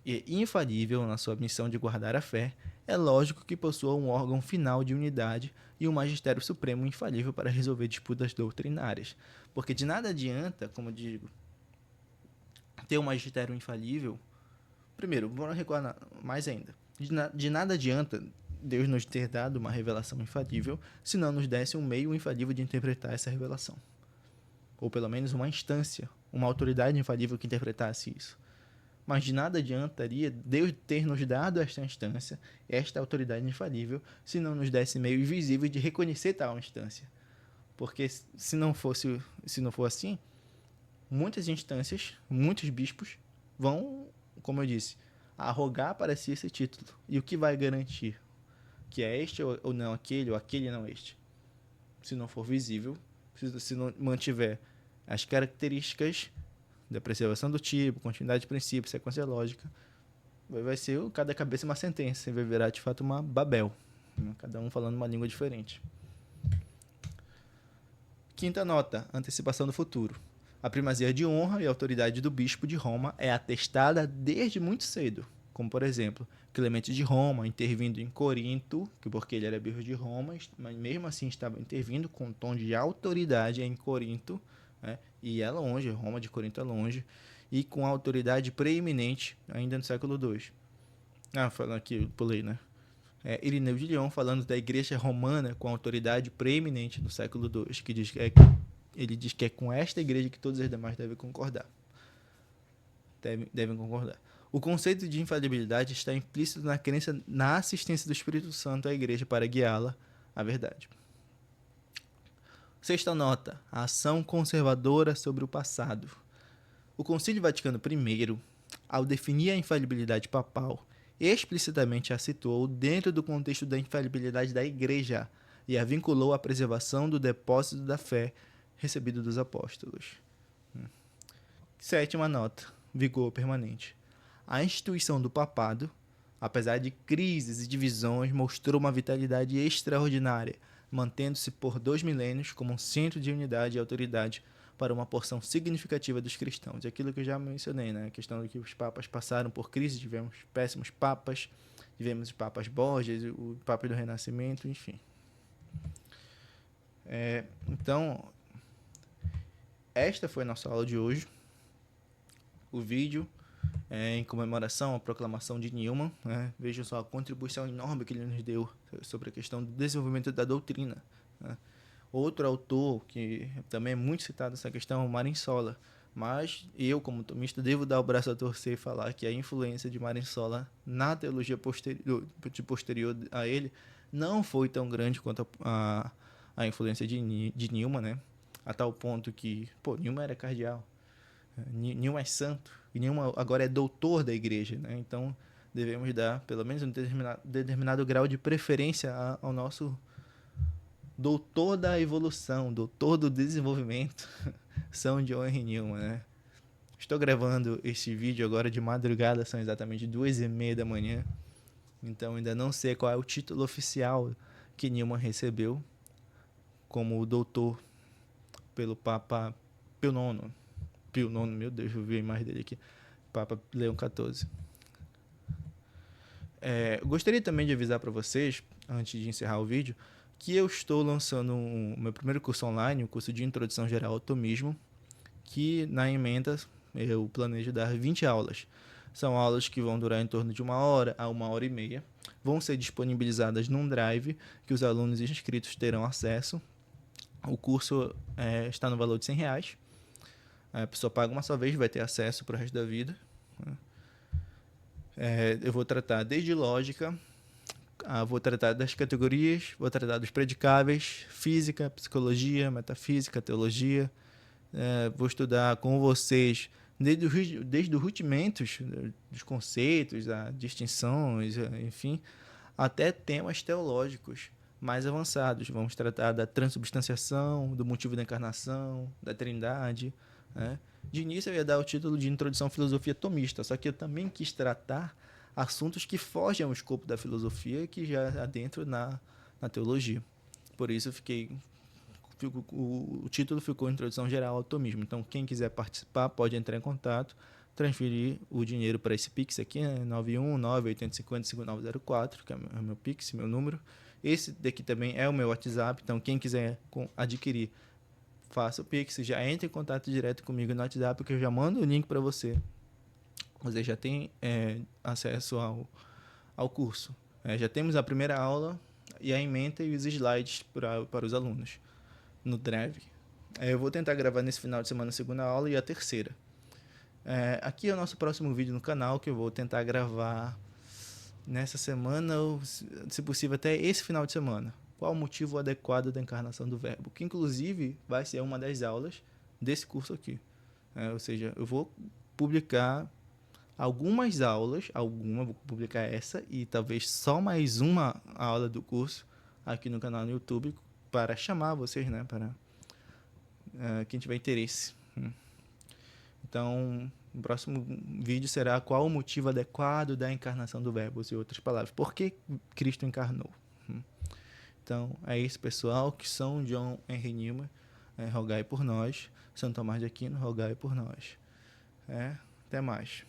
e infalível na sua missão de guardar a fé, é lógico que possua um órgão final de unidade e um magistério supremo infalível para resolver disputas doutrinárias. Porque de nada adianta, como digo, ter um magistério infalível. Primeiro, vamos recordar mais ainda. De nada adianta Deus nos ter dado uma revelação infalível se não nos desse um meio infalível de interpretar essa revelação. Ou pelo menos uma instância, uma autoridade infalível que interpretasse isso. Mas de nada adiantaria Deus ter nos dado esta instância, esta autoridade infalível, se não nos desse meio visível de reconhecer tal instância. Porque se não for assim, muitas instâncias, muitos bispos vão, como eu disse, arrogar para si esse título. E o que vai garantir que é este ou não aquele, ou aquele não este? Se não for visível, se não mantiver as características da preservação do tipo, continuidade de princípio, sequência lógica, vai ser cada cabeça uma sentença, e vai virar de fato uma Babel, né? Cada um falando uma língua diferente. Quinta nota, antecipação do futuro. A primazia de honra e autoridade do bispo de Roma é atestada desde muito cedo, como por exemplo, Clemente de Roma intervindo em Corinto, porque ele era bispo de Roma, mas mesmo assim estava intervindo com um tom de autoridade em Corinto, né? E é longe, Roma de Corinto é longe, e com autoridade preeminente ainda no século II. Falando aqui, eu pulei, né? Irineu de Lyon falando da igreja romana com autoridade preeminente no século II, que diz que ele diz que é com esta igreja que todos os demais devem concordar. Devem concordar. O conceito de infalibilidade está implícito na crença na assistência do Espírito Santo à igreja para guiá-la à verdade. Sexta nota, a ação conservadora sobre o passado. O Concílio Vaticano I, ao definir a infalibilidade papal, explicitamente a situou dentro do contexto da infalibilidade da Igreja e a vinculou à preservação do depósito da fé recebido dos apóstolos. Sétima nota, vigor permanente. A instituição do papado, apesar de crises e divisões, mostrou uma vitalidade extraordinária, mantendo-se por 2 milênios como um centro de unidade e autoridade para uma porção significativa dos cristãos. É aquilo que eu já mencionei, né? A questão de que os papas passaram por crise, tivemos péssimos papas, tivemos os papas Borges, o Papa do Renascimento, enfim. Então, esta foi a nossa aula de hoje. O vídeo em comemoração à proclamação de Newman. Né? Vejam só a contribuição enorme que ele nos deu sobre a questão do desenvolvimento da doutrina. Né? Outro autor que também é muito citado nessa questão é o Marinsola. Mas eu, como tomista, devo dar o braço a torcer e falar que a influência de Marinsola na teologia posterior a ele não foi tão grande quanto a influência de Newman, né? A tal ponto que, Newman era cardeal, Newman é santo, e Newman agora é doutor da igreja, né? Então devemos dar pelo menos um determinado grau de preferência ao nosso doutor da evolução, doutor do desenvolvimento, São John Henry Newman, né? Estou gravando este vídeo agora de madrugada, são exatamente 2h30 da manhã, então ainda não sei qual é o título oficial que Newman recebeu como doutor pelo Papa Pio IX. Pio IX, meu Deus, eu vi a imagem dele aqui. Papa Leão XIV. Gostaria também de avisar para vocês, antes de encerrar o vídeo, que eu estou lançando o meu primeiro curso online, o curso de Introdução Geral ao Tomismo, que na ementa eu planejo dar 20 aulas. São aulas que vão durar em torno de 1h a 1h30. Vão ser disponibilizadas num drive que os alunos inscritos terão acesso. O curso está no valor de R$100. A pessoa paga uma só vez, vai ter acesso para o resto da vida. Eu vou tratar desde lógica, vou tratar das categorias, vou tratar dos predicáveis, física, psicologia, metafísica, teologia. Vou estudar com vocês desde os rudimentos dos conceitos, as distinções, enfim, até temas teológicos mais avançados. Vamos tratar da transubstanciação, do motivo da encarnação, da trindade. Né? De início eu ia dar o título de Introdução à Filosofia Tomista, só que eu também quis tratar assuntos que fogem ao escopo da filosofia e que já adentro na teologia. Por isso o título ficou Introdução Geral ao Tomismo. Então quem quiser participar pode entrar em contato, transferir o dinheiro para esse Pix aqui, né? 919-8050-5904, que é o meu Pix, meu número. Esse daqui também é o meu WhatsApp, então quem quiser adquirir, faça o Pix, já entre em contato direto comigo no WhatsApp, que eu já mando o link para você. Você já tem acesso ao curso. Já temos a primeira aula e a ementa e os slides para os alunos no Drive. Eu vou tentar gravar nesse final de semana a segunda aula e a terceira. Aqui é o nosso próximo vídeo no canal, que eu vou tentar gravar nessa semana, ou se possível até esse final de semana. Qual o motivo adequado da encarnação do Verbo? Que inclusive vai ser uma das aulas desse curso aqui. Ou seja, eu vou publicar algumas aulas, vou publicar essa e talvez só mais uma aula do curso aqui no canal no YouTube para chamar vocês, né, para quem tiver interesse. Então, o próximo vídeo será qual o motivo adequado da encarnação do Verbo, em outras palavras, por que Cristo encarnou. Então, é isso, pessoal, que São John Henry Newman, rogai por nós. São Tomás de Aquino, rogai por nós. Até mais.